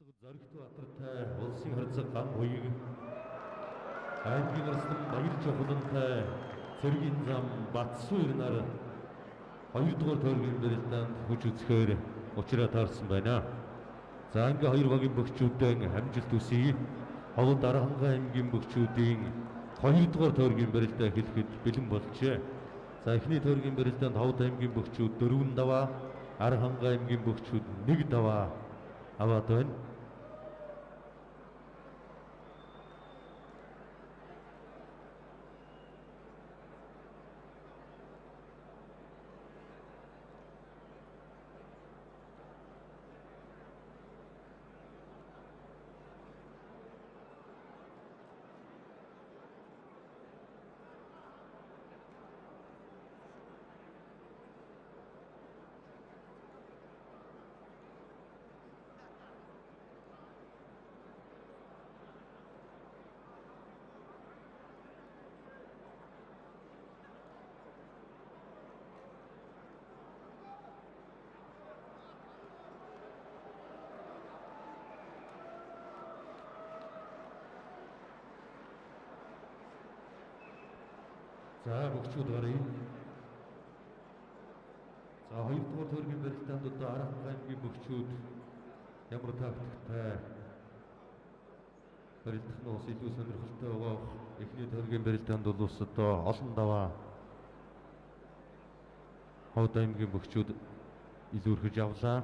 Зоригт Батартай улсын харьцаг ган буйг аймгийн арслан Баяр Жохлонтой цэргийн зам Батсуур нар 2 дугаар тойргийн барилдаанд хүч үзэхээр учраа таарсан байна. За ингээ 2 багийн бөхчүүдэн хамжилт үсэе. Ховд Аранхай аймгийн бөхчүүдийн 2 дугаар тойргийн барилдаа хэлэхэд бэлэн болжээ. За эхний тойргийн барилдаанд Ховд аймгийн бөхчүүд 4 даваа, Аранхай аймгийн бөхчүүд 1 даваа аваад байна. За бөхчүүд гарыг. За 2 дугаар тойргийн барилдаанд одоо Аранхай аймгийн бөхчүүд ямар тактиктай барилдах нь бас илүү сонирхолтой байгаа. Эхний тойргийн барилдаанд бол ус одоо олон даваа Ховд аймгийн бөхчүүд илүүрхэж авлаа.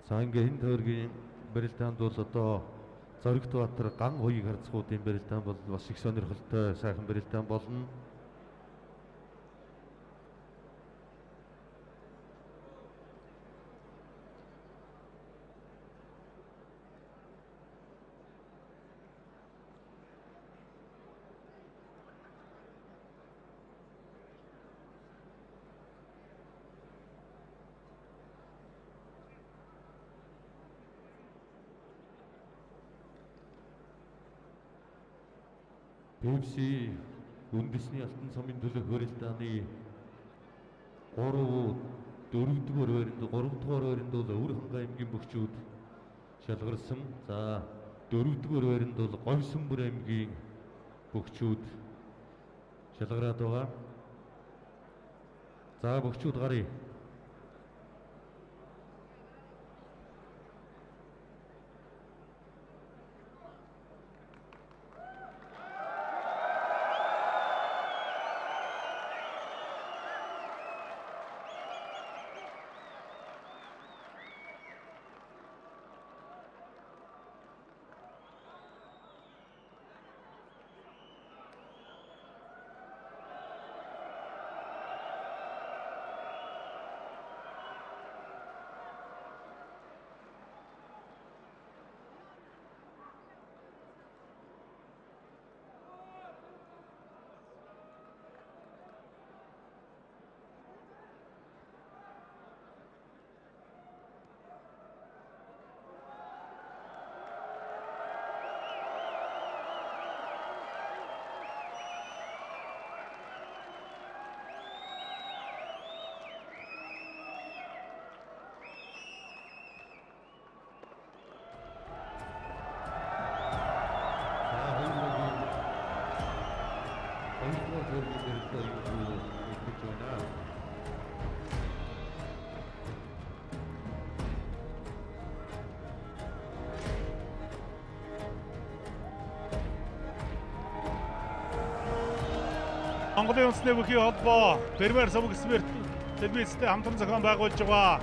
За ингээ энэ тойргийн барилдаанд бол одоо Зоригт Батар ган хуйг харцгуудын барилдаан бол бас их сонирхолтой сайхан барилдаан болно. Пепси үндэсний алтан цомын төлөөх барилдааны 4 дугаар байранд бол Өвөрхангай аймгийн бөхчүүд шалгарсан. За 4 дугаар байранд бол Говьсөнбөр аймгийн бөхчүүд шалгараад байгаа. За бөхчүүд гарыг. Монголын үндэсний бүхий холбоо Премьер Сувг Спирт телевизтэй хамтран зохион байгуулж байгаа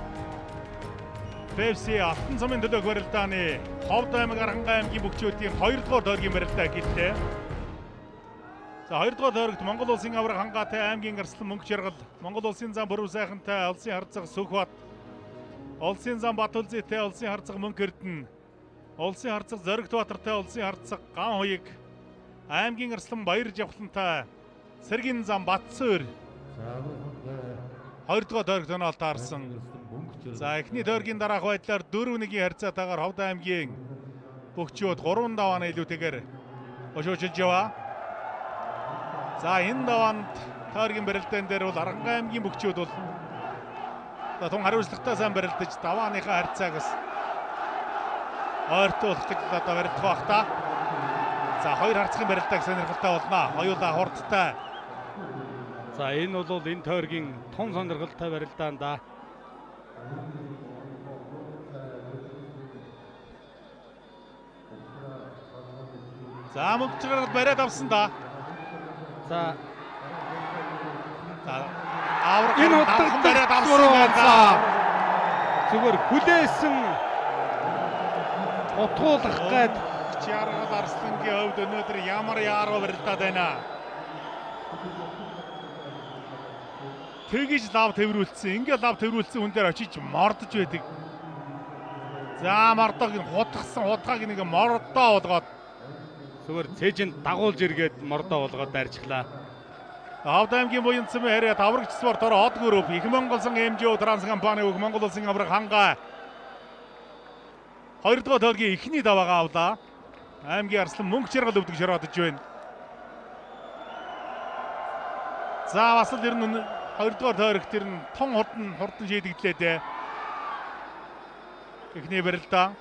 Пепси алтан цомын төлөөх барилдааны Ховд аймаг Аранхай аймгийн бөхчүүдийн 2 дугаар тойргийн барилдаа гэлтэй. За 2 дугаар тойрогт Монгол улсын авраг хангаатай аймгийн арслан мөнгө жаргал, Монгол улсын зам Бүрв сайхантай улсын харцаг Сүхбат, улсын зам Батүлзийтэй улсын харцаг Мөнх Эрдэнэ, улсын харцаг Зоригт Батартай улсын харцаг Ган хуйг, аймгийн арслан Баяр Жохлонтой цэргийн зам Батсуур 2 дугаар тойрогт онол таарсан. За эхний тойргийн дараах байдлаар 4-1-ийн харьцаатаагаар Ховд аймгийн бөхчүүд 3 давааны илүүтэйгээр өшөөжилж яваа. За энэ даваанд тойргийн барилдаан дээр бол Аранхай аймгийн бөхчүүд бол тун хариуцлагатай сайн барилдаж давааныхаа харьцаагаас ойртуулах гэж одоо барилдах байх та. За хоёр харцгийн барилдааг сонирхолтой болно. Хоёулаа хурдтай. За энэ бол энэ тойргийн том сонирхолтой барилдаан да. За мөнгөчгөр бариад авсан да. За аврах энэ давхан бариад удаа авсан байна. зүгээр хүлээсэн утгуулах гээд Чаргал Арслангийн хувьд өнөөдөр ямар яаруу барилдаад байна. Тэгж лав тэрвүүлсэн. Ингээ лав тэрвүүлсэн хүн дээр очиж мордож байдаг. За мордог нь хутгсан хутгааг нэг мордоо болгоод зүгээр цээжинд дагуулж иргээд мордоо болгоод дайрчлаа. Хавд аймгийн буян цэм харьяа таврагч спортоор од групп их Монголсон МЖО транс компани өг Монгол улсын авраг ханга 2 дугаар тойргийн эхний даваагаа авлаа. Аймгийн Арслан мөнгө чаргал өвдөг шороодож байна. За бас л ер нь 2 дугаар тойрогт тэр нь тун хурдан шийдэгдлээ дээ. Эхний барилдаа.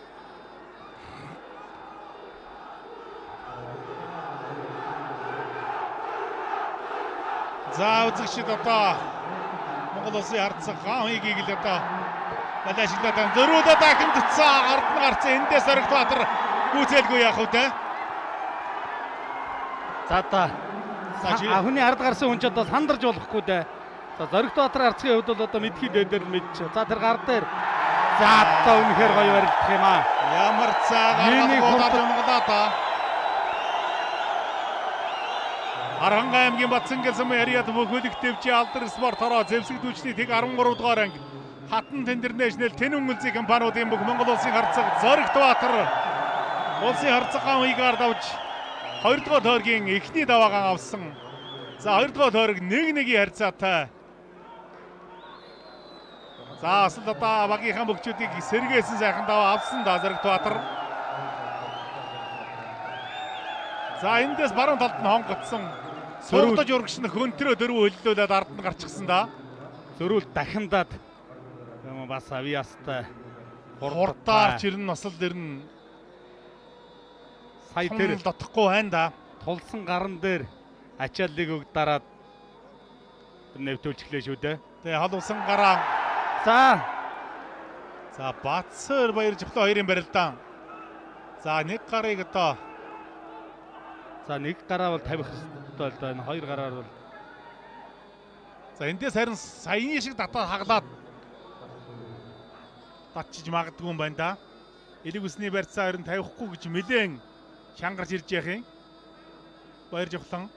За үзэгчид одоо Монгол улсын харцаг хааны гиг л одоо балашиглаад байна. Зөрүүд одоо хэмтцээ ард нь гарцсан эндээс Зоригт Баатар гүйцэлгүй яах вэ те? За та хүний ард гарсан хүн ч одоо сандарч болохгүй дээ. За Зоригт Баатар арцгийн хувьд бол одоо мэдхий дээр л мэдчих. За тэр гар дээр за одоо үнэхээр гоё барилдах юм аа. Ямар цаг гаргаад унгалаа та. Аранга аймгийн Батцангал сумын харьяат мөхөлөг төвчийн алдар спорт хороо зэвсэгдүүлчний тэг 13 дугаар анги Хатан Интернэшнл Тэнэн үлзий компаниудын бүх Монгол улсын харцаг Зоригт Баатар улсын харцаг хааны гард авч 2 дугаар тойргийн эхний даваагаа авсан. За 2 дугаар тойрог 1-1-ийн харьцаатай. За асал одоо багийнхаа мөгчүүдийг сэргээсэн сайхан даваа авсан да Зоригт Баатар. За эндээс баруун талд нь хонгоцсон. Сургаж урагш нь хөнтрөө дөрөв хөллүүлээд ард нь гарчихсан да. Зөрүүл дахиндаад юм бас авиастай Хурдаар чирэн бас л дэрн сая тэр дотохгүй байна да. тулсан гаран дээр ачааллыг өг дараад нэвтүүлчихлээ шүү дээ. Тэгээ халуусан гараа. За Батсар Баяр Жавхлан хоёрын барилдаан. За нэг гарыг одоо за нэг гараа бол тавих хэрэгтэй л да. Энэ хоёр гараар бол за эндээс харин саяны шиг татаад хаглаад татчиж магадгүй юм байна да. Элэг усны барьцаа харин тавихгүй гэж нэлээн шангарч ирж яах юм. Баяр Жавхлан.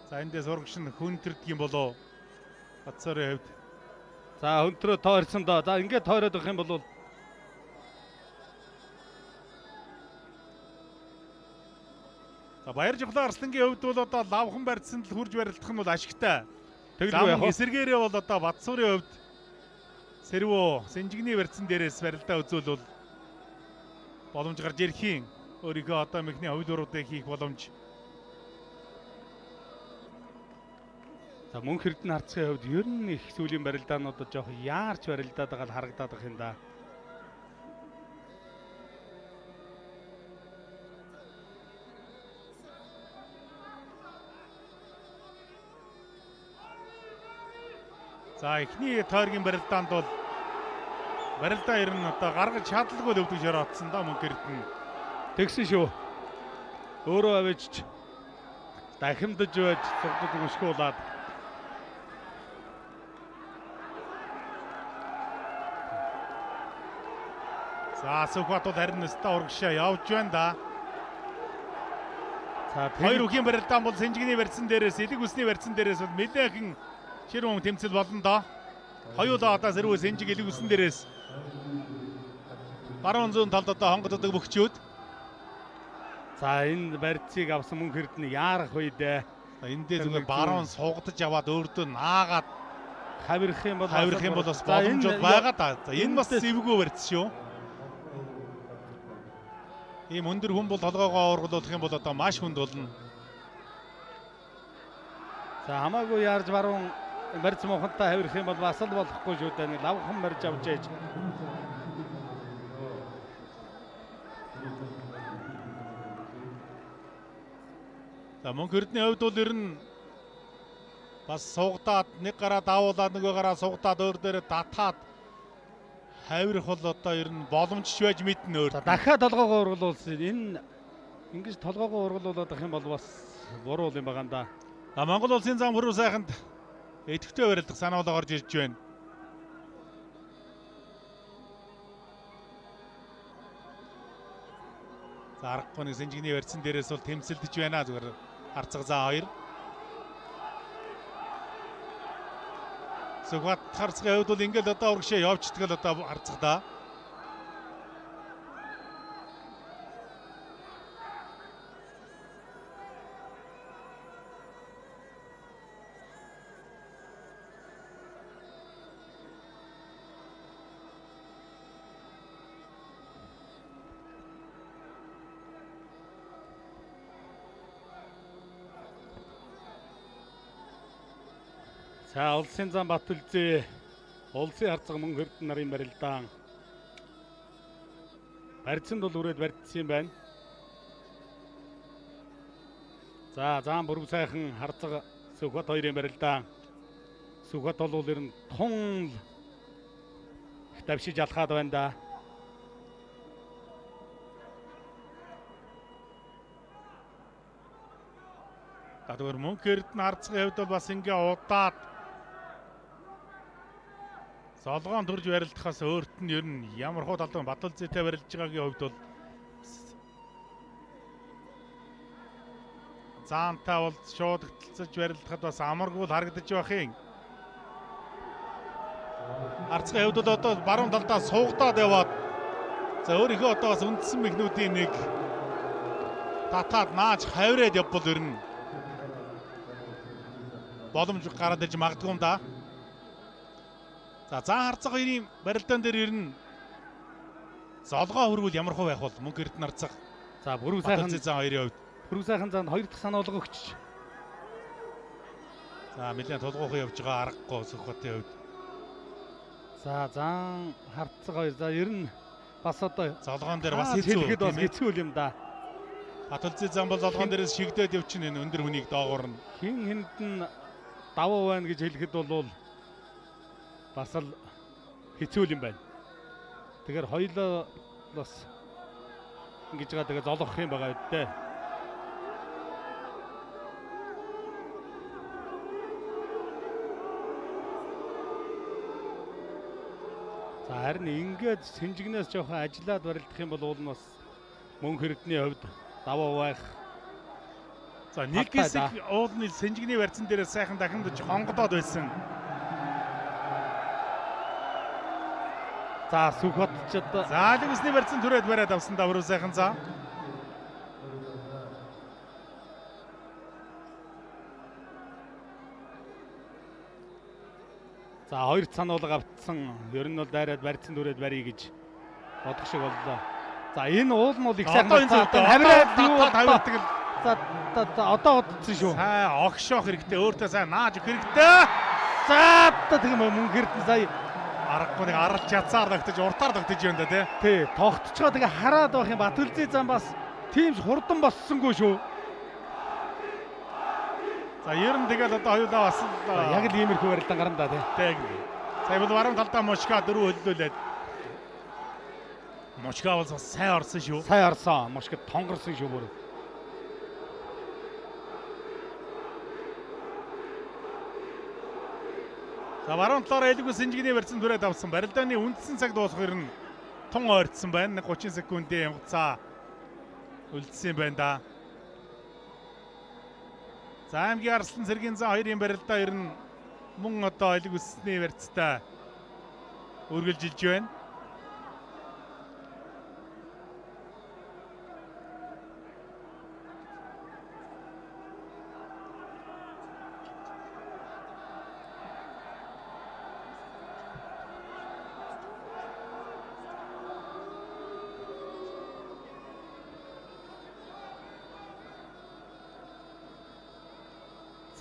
За эндээс урагш нь хүндрдэг юм болоо Батсарын хувьд. за өнтрөө тойрсон доо. За ингээд тойроод өгөх юм бол За Баяр Жавхлан Арслангийн хувьд бол одоо лавхан барьцсан л хурж барилдах нь бол ашигтай. тэгэлгүй яг эсэргээрээ бол одоо Батсуурын хувьд Сэрвөө Сэнжигний барьцсан дээрээс барилдаа үзүүл бол боломж гарч ирэхийн өөрийнхөө одоо мэхний хувилбаруудыг хийх боломж. за мөнх эрдэнэ харцгийн хувьд ер нь их сүүлийн барилдаануудад жоох яарч барилдаад байгаа л харагдаад байгаа юм да. За эхний тойргийн барилдаанд бол барилдаа ер нь одоо гаргаж чадлаггүй л өвдөж шороодсон да мөнх эрдэнэ. Тэгсэн шүү. Өөрөө авчиж дахимдаж байж цогцол өшгүүлээд За Сүхбат бол харин өстө урагшаа явж байна да. за Хоёр үхийн барилдаан бол Сэнжигний барьцсан дээрээс элэг усны барьцсан дээрээс бол мэдээхэн шир хүн тэмцэл болно да. Хоёулаа одоо Сэрвөө Сэнжиг элэг усны дээрээс баруун зүүн талд одоо хонгоддог мөхчүүд. за энэ барьцыг авсан мөнх эрдэнэ яарах вэ дээ. Эндээ зүгээр баруун суугдаж аваад өөртөө наагаад Хавирах юм бол бас боломжууд байгаа да. За энэ бас эвгүй барьц шүү. Ийм өндөр хүн бол толгоогоо ургуулах юм бол одоо маш хүнд болно. за хамаагүй яарж баруун барьц мохонтой хавирах юм бол бас л болохгүй шүү дээ. Нэг лавхан барьж авч яаж. За Мөнх Эрдэнэ хувьд бол ер нь бас суугадаад нэг гараа давуулаад нөгөө гараа суугадаад өөр дээрээ татаад хавирах бол одоо ер нь боломжч байж мэднэ өөр. За дахиад толгоогоо ургуулсан. Энэ ингэж толгоогоо ургуулуулах юм бол бас буруу юм байгаа юм да. За Монгол улсын зам хөрөв сайханд идэвхтэй барилдах санаалга орж ирж байна. За аргагүй нэг Сэнжигний барьсан дээрээс бол тэмцэлдэж байна зүгээр Харцаг заа 2. Сүхбат Харцгийн хувьд бол ингээд одоо урагшаа явждаг л одоо Харцагдаа. За улсын зам Батүлзээ улсын Харцаг Мөнх Эрдэнэ нарын барилдаан барьцанд бол үрээд барьдсан юм байна. За заан бүрв сайхан Харцаг Сүхбат 2-ын барилдаан. Сүхбат бол ер нь тун их давшиж алхаад байна да. Гадуур Мөнх Эрдэнэ Харцгийн хувьд бол бас ингээ удаад солгоон төрж барилдахаас өөрт нь ер нь ямар хуу талдан Батүлзээтэй барилдж байгаагийн хувьд бол заантаа бол шууд хөтөлцөж барилдахад бас амаргүй л харагдаж байх юм. Харцгийн хувьд бол одоо баруун талдаа суугадаад яваад за өөрийнхөө одоо бас үндсэн мэгнүүдийн нэг татаад нааж хавираад явбал ер нь боломж гараад ирж магадгүй юм да. За заан Харцаг 2-ын барилдаан дээр ер нь золгоо хөрвөл ямар хөө байх бол Мөнх Эрдэнэ Харцаг. За бүрв сайхан заан 2-ын хувьд. Бүрв сайхан заанд 2 дахь санаалга өгч. За нэлээд тулгуухан явж байгаа аргагүй Сүхбатын хувьд. За заан Харцаг 2. За ер нь бас одоо золгоон дээр бас хэцүү бас хэцүү юм да. Батүлзээ зам бол золгоон дээрээс шигдээд явчихна энэ өндөр хүнийг доогоор нь. Хин хэнд нь давуу байна гэж хэлэхэд бол бас л хэцүү юм байна. Тэгэхээр хоёулаа бас ингэж байгаа тэгээ золгох юм байгаа үедээ. За харин ингээд Сэнжигнээс жоохон ажиллаад барилдах юм бол уул нь бас Мөнх Эрдэнэний хувьд давуу байх. За нэг хэсэг уулны Сэнжигний барьцан дээрээ сайхан дахин дэж хонгодоод байсан. За Сүхбатчд за нэг усны барьцан түрээд бариад авсан давруу сайхан за. За хоёр сануулга автсан. Ер нь бол дайраад барьцан түрээд барья гэж бодох шиг боллоо. За энэ уул нь бол их сайхан хавираад хавирдаг л. За одоо удсан шүү. Сайн огшоох хэрэгтэй. Өөртөө сайн нааж өгөх хэрэгтэй. За тийм Мөнх Эрдэнэ сая аргагүй нэг арал чацаар тогтож уртаар тогтож байна да тий. Тогтцоо тэгээ хараад байх юм. Батүлзээ зам бас тийм хурдан боссонгүй шүү. За ер нь тэгэл одоо хоёулаа бас яг л иймэрхүү барилдаан гарна да тий. Сая бол баруун талдаа Мошка 4 хөллүүлээд. Мошка бол бас сайн орсон шүү. Сайн орсон. Мошка тонгорсон шүү бүр. За баруун талаараа элгүй Сэнжигний барьцан түрээд авсан. Барилдааны үндсэн цаг дуусах ер нь тун ойртсон байна. 30 секундын хугацаа үлдсэн байна да. За аймгийн Арслан цэргийн зан 2-ын барилдаа ер нь мөн одоо элгүйсний барьцтай үргэлжилж байна.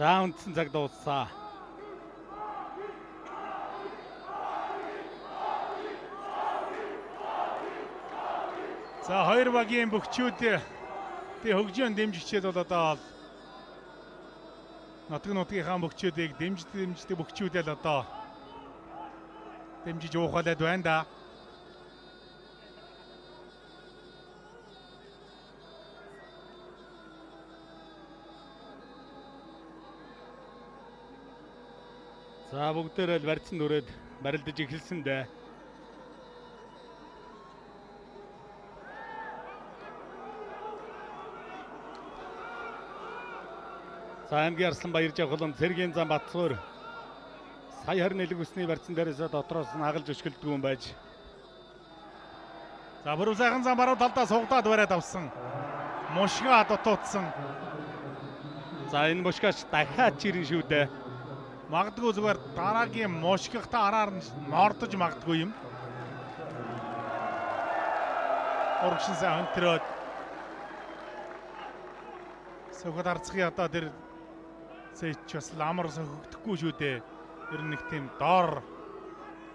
За үндсэн цаг дууссан. За хоёр багийн бөхчүүд хөгжөөн дэмжигчид бол одоо Нутаг нутгийнхаа бөхчүүдийг дэмждэг бөхчүүдэл одоо дэмжиж уухалаад байна да. За бүгдээрээ л барьцсан дүрээд барилдаж эхэлсэн дээ. За аймгийн Арсланбаяр жавхлан Цэргийн зам Батцуур сая харин нэлэг усны барьцсан дээрээс дотроос нь хагалж өшгөлдөг юм байж. За бүрэн сайхан зам баруун талдаа сугдаад бариад авсан. Мушга дутуудсан. За энэ мушгаач дахиад чирэн шүү дээ. Магадгүй зүгээр дараагийн мушгихтаа араар нь мордож магадгүй юм. Урагшин сайн хөнтрөөд сөгөд арцхи одоо тэр цээч бас ламар сөхөгдөхгүй шүү дээ. Ер нь нэг тийм доор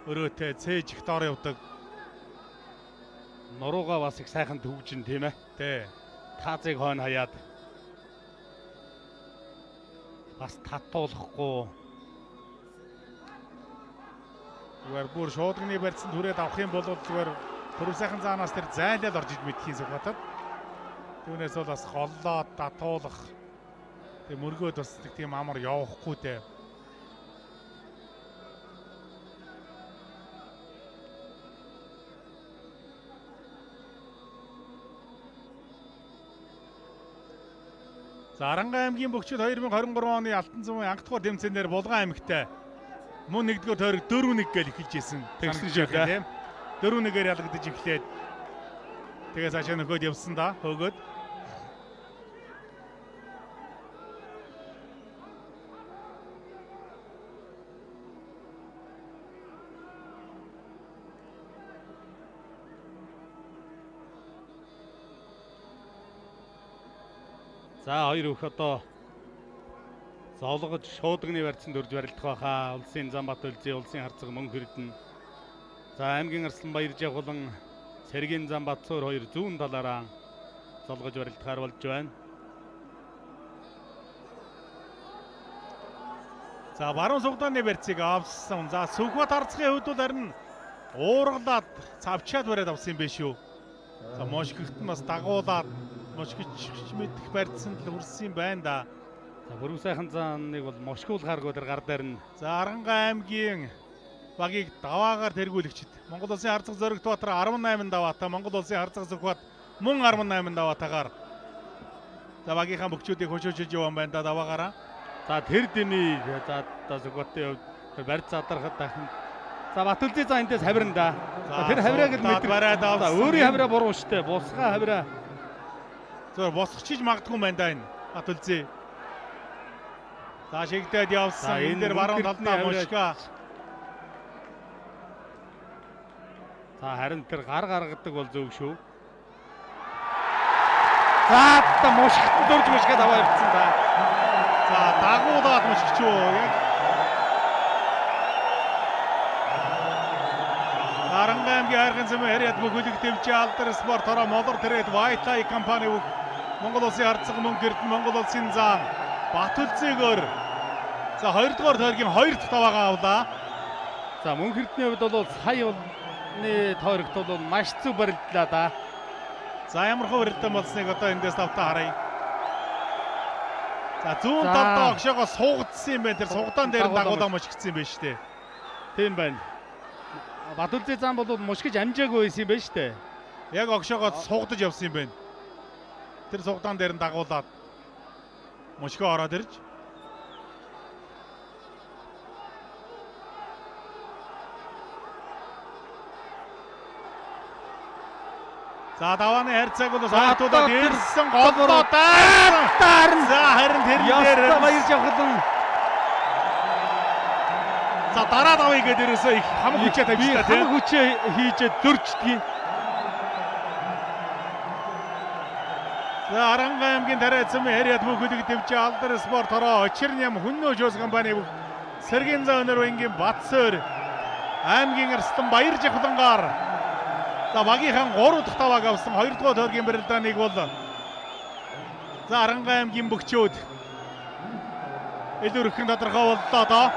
өрөөтэй цээж их доор явдаг. Нуруугаа бас их сайхан төвжин тийм ээ. Тэ. Таазыг хойно хаяад бас татуулахгүй. Зүгээр бүр шуудганы барьцсан түрээд авах юм бол зүгээр түрүү сайхан заанаас тэр зайлал орж иж мэдхийн Сүхбаатар. Түүнээс бол бас холлоод татуулах. Тэг мөргөөд бас нэг тийм амар явахгүй дээ. За Аранга аймгийн бөхчид 2023 оны Алтан цэвэн анх дахь тэмцээнээр Булган аймагтай мөн нэгдүгээр тойрог 4-1 гэж эхэлж исэн. Тэгсэн шүү дээ. 4-1-ээр ялгагдаж эхлээд тэгээ цаашаа нөхөд явсан да хөөгөөд. За хоёр өх одоо зовлогож шуудганы барьцсан дөрж барилдах байхаа. Улсын Замбат үлзий, улсын харцаг мөнгө хэрдэн. За аймгийн Арсланбаяр жавхлан Цэргийн зам Батцуур хоёр зүүн талаараа золгож барилдахаар болж байна. За баруун сугдааны барьцыг авсан. За Сүхбаатар арцгийн хувьд бол харин уургалаад цавчаад бариад авсан юм биш үү? За мошгогт нь бас дагуулаад мошгич мэдэх барьцсан л хүрсэн юм байна да. За бүрэн сайхан зааныг бол мошгуулахааргүй тэр гар дээр нь. За Аранга аймгийн багийг даваагаар тэргүүлэгчд Монгол Улсын харцаг Зоригт Баатар 18 даваатай, Монгол Улсын харцаг Сүхбаат мөн 18 даваатайгаар за багийнхаа бөхчүүдийг хөшөөж явсан байна да даваагаараа. За тэр дэмий за Сүхбаатын хувьд барьц задарахад дахин. За Батүлзий за эндээс хавирна да. Тэр хавирааг л мэдрээд бариад авсан. Өөрийн хавираа буруу штэ. Бусгаа хавираа. Зөв босгочиж магадгүй байна да энэ Батүлзий. За шигдээд явсан. Энэ дээр баруун талдаа мушга. За харин тэр гар гаргадаг бол зөв шүү. За та мушгт дөрж мушгаад аваа явцсан да. За дагуулаад мушгч юу яг Аранга аймгийн хайрхан цэвэн харьяат бүхэлэг дэвжээ алдар спорт хороо молор тэрэд Вайтай компани бүх Монгол Улсын харцаг мөнгө эрдэнэ Монгол Улсын зам Батүлзийгөр за 2 дугаар тойргийн 2 дахь таваагаа авлаа. За мөнх эрдний хувьд бол сая улны тойрогт бол маш зөв барилдлаа да. За ямар хөө барилдан болсныг одоо эндээс тавтаа харъя. За зүүн талдаа огшоогоо суугдсан юм байна. Тэр сугдаан дээр дагуулаа мушгицсан юм байна шүү дээ. Тийм байна. Батүлзий зам бол мушгиж амжаагүй байсан юм байна шүү дээ. Яг огшоогоо сугдаж явсан юм байна. Тэр сугдаан дээр нь дагуулад мушгоо ороод ирж за давааны харьцааг бол саатуудад ирсэн голлоо даарна. За харин тэр дээр баяр жавхлан за дараа давъя гэдэг ерөөсөө их хамаг хүчээ тавьчихлаа тийм. Хамаг хүчээ хийжээ дөрждгийг. За Аранга аймгийн тариа цэвэн харьяат бүхэлэг дэвжээ алдар спорт хороо очирням хүннөө жуус компани бүх Цэргийн зам өнөр Батцуур аймгийн Арсланбаяр жавхлангаар за багийнхан 3 дахь тавааг авсан 2 дугаар тойргийн барилдааныг бол за Аранга аймгийн бөхчүүд илүү ихэн тодорхой боллоо одоо.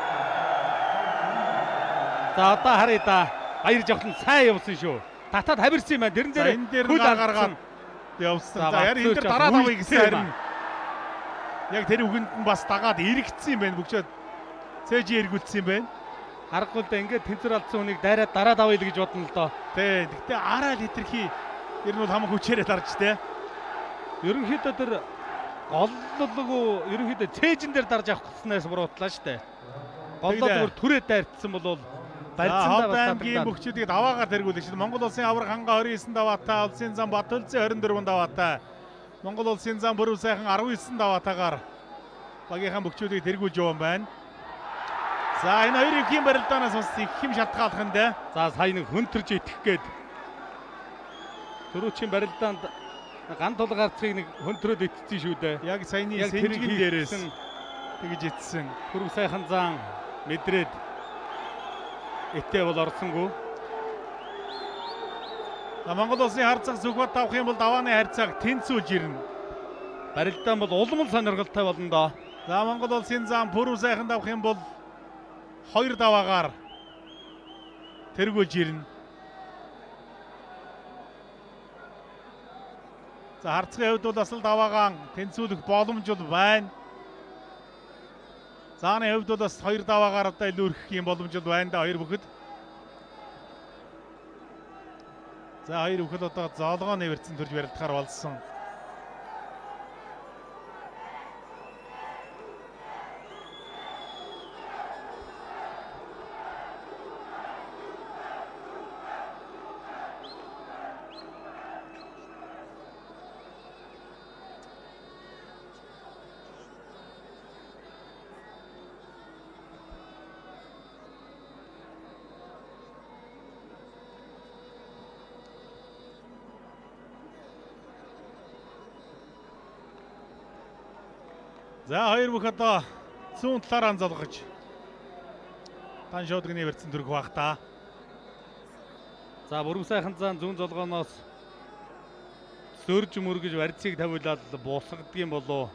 За одоо харъя да. Баяр жавхлан сайн явсан шүү. Татаад хавирсан юм байна. Тэрэн дээр Энэ дээр гаргаад явсан. За яар энэ дээр дараа давъя гэсэн харин. Яг тэр үгэнд нь бас дагаад эргэцсэн юм байна. Бүгчээд цээж эргүүлсэн юм байна. Харахгүй л да ингээд тэнцвэр алдсан хүнийг дайраад дараа давъя л гэж бодно л доо. Тэ. Гэтэ араа л хэтэрхий. Ер нь бол хамаг хүчээрээ дарж тэ. Ерөнхийдөө тэр голлолгүй ерөнхийдөө цээжин дээр дарж авах гэснээс буруутлаа шүү дээ. Голлоо зүгээр түрээ дайртсан бол Ховд аймгийн бүгчүүдийг даваагаар тэргүүлж шин Монгол улсын авраг ханга 29 даваатай, улсын зам Батөлзөө 24 даваатай. Монгол улсын зам Бүрв сайхан 19 даваатайгаар багийнхаа бүгчүүдийг тэргүүлж явсан байна. За энэ хоёр ихийн барилдаанаас бас их хэм шалтгаалах нь дээ. За сая нэг хөнтөрж итгэх гээд Төрөөчийн барилдаанд ган тул гарцыг нэг хөнтрөөд итцсэн шүү дээ. Яг саяны сэнжигэн дээрээс тэгж итсэн. Бүрв сайхан зан мэдрээд этэ бол орсонгүй. Монгол улсын харцаг зүгбат авах юм бол давааны харьцааг тэнцүүлж ирнэ. Барилдаан бол улам сонирхолтой болно доо. За Монгол улсын зам Бүрв сайхан авах юм бол 2 даваагаар тэргүүлж ирнэ. За харцгийн хувьд бол бас л даваагаан тэнцүүлэх боломж бол байна. Зааны хувьд бол бас 2 даваагаар одоо илүү өргөх юм боломж бол байна да хоёр бүхэд. За хоёр бүхэд одоо зоолгоо нэвэрсэн төрж барилдахаар болсон. За хоёр бүх одоо зүүн талаар анзалгаж тань шоудгийн нэвэрсэн төрөх баг та. За Бүрв сайхан зан зүүн золгооноос сөрж мөргөж барьцыг тавиулаад буусгадг юм болов.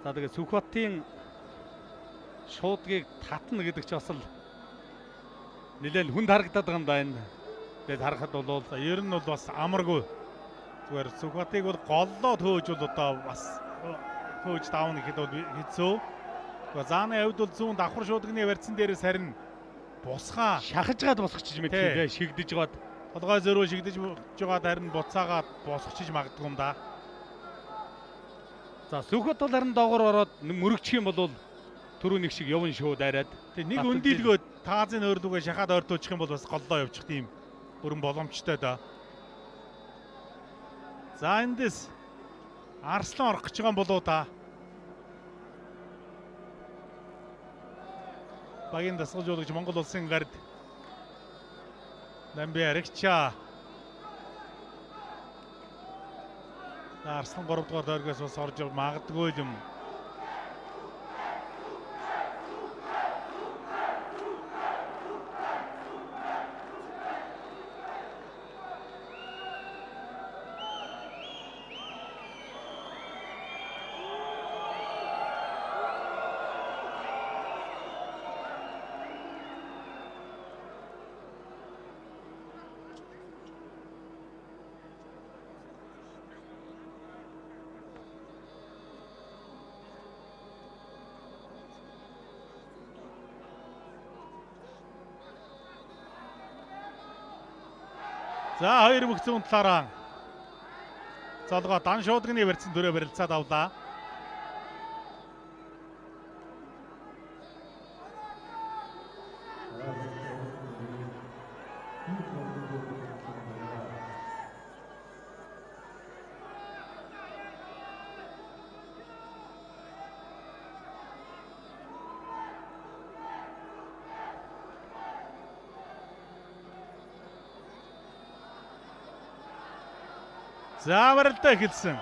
За тэгээ Сүхбатын шуудгийг татна гэдэг ч бас л нэлээд хүнд харагдаад байгаа юм байна. Тэгээд харахад бол ер нь бол бас амаргүй. Зүгээр Сүхбатыг бол голлоо төөж бол одоо бас төөж давна гэхэд бол хэцүү. Зааны хувьд бол зүүн давхар шуудганы барьцсан дээрээс харин бусгаа шахаж гад босгочих мэт юм дээ, шигдэж гад. Толгой зөрөө шигдэж жагаад харин буцаагаад босгочих магадгүй юм да. За Сүхбат бол харин доогор ороод мөрөгчих юм бол түрүү нэг шиг явна шүү дайраад. Тэг нэг өндөлгөөд таазын ойрлуугаа шахаад ойртуулчих юм бол бас голлоо явчих тийм бүрэн боломжтой да. За эндээс Арслан орох гэж байгаа юм болоо та. Багийн дасгалжуулагч Монгол улсын гард Дамби Аригчаа. Арслан 3 дугаар дөргөөс бас орж магадгүй юм. За хоёр бүх зүүн талаараа золгоо дан шуудганы барьцсан төрөө барилцаад авлаа. За барилдаа эхэлсэн.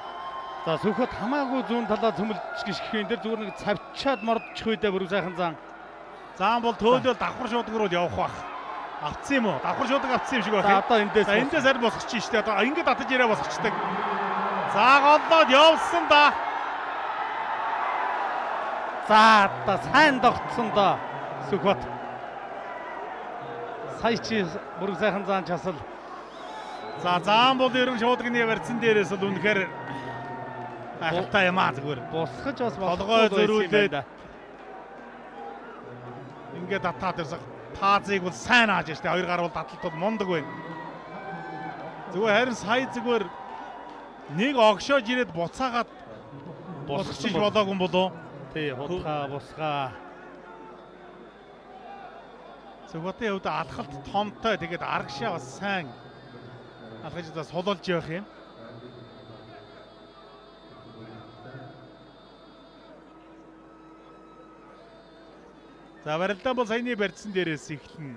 За Сүхбат хамаагүй зүүн талаа цөмөлж гიშгхэн дээр зүгээр нэг цавчаад мордчих үедээ Бүрв сайхан зан. Заан бол төөлөл давхар шуудаг руу явах бах. Авцсан юм уу? Давхар шуудаг авцсан юм шиг байна. За одоо эндээс харин босгочих штэ. Одоо ингээд татаж ирээ босгочдаг. За голлоод явсан да. За одоо сайн тогтсон доо Сүхбат. Сая чи бүр сайхан заан часал. За заан бол ерөн шуудганы барьсан дээрээс л үнэхээр гайхалтай юм аа зүгээр. Босгож бас Толгой зөрүүлээд ингээд татаад ирсэн. Таазыг бол сайн ааж штэ. Хоёр гар бол татлалт бол мундаг байна. Зүгээр харин сая зүгээр нэг огшоож ирээд буцаагаад босгож болоогүй юм болоо. Тий, хутгаа босгаа. Сүхбатын хувьд алхалт томтой тэгээд аргашаа бас сайн алхаж бас сулуулж явах юм. За барилдаа бол саяны барьсан дээрээс эхэлнэ.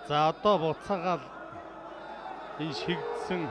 За одоо буцаагаал энэ шигдсэн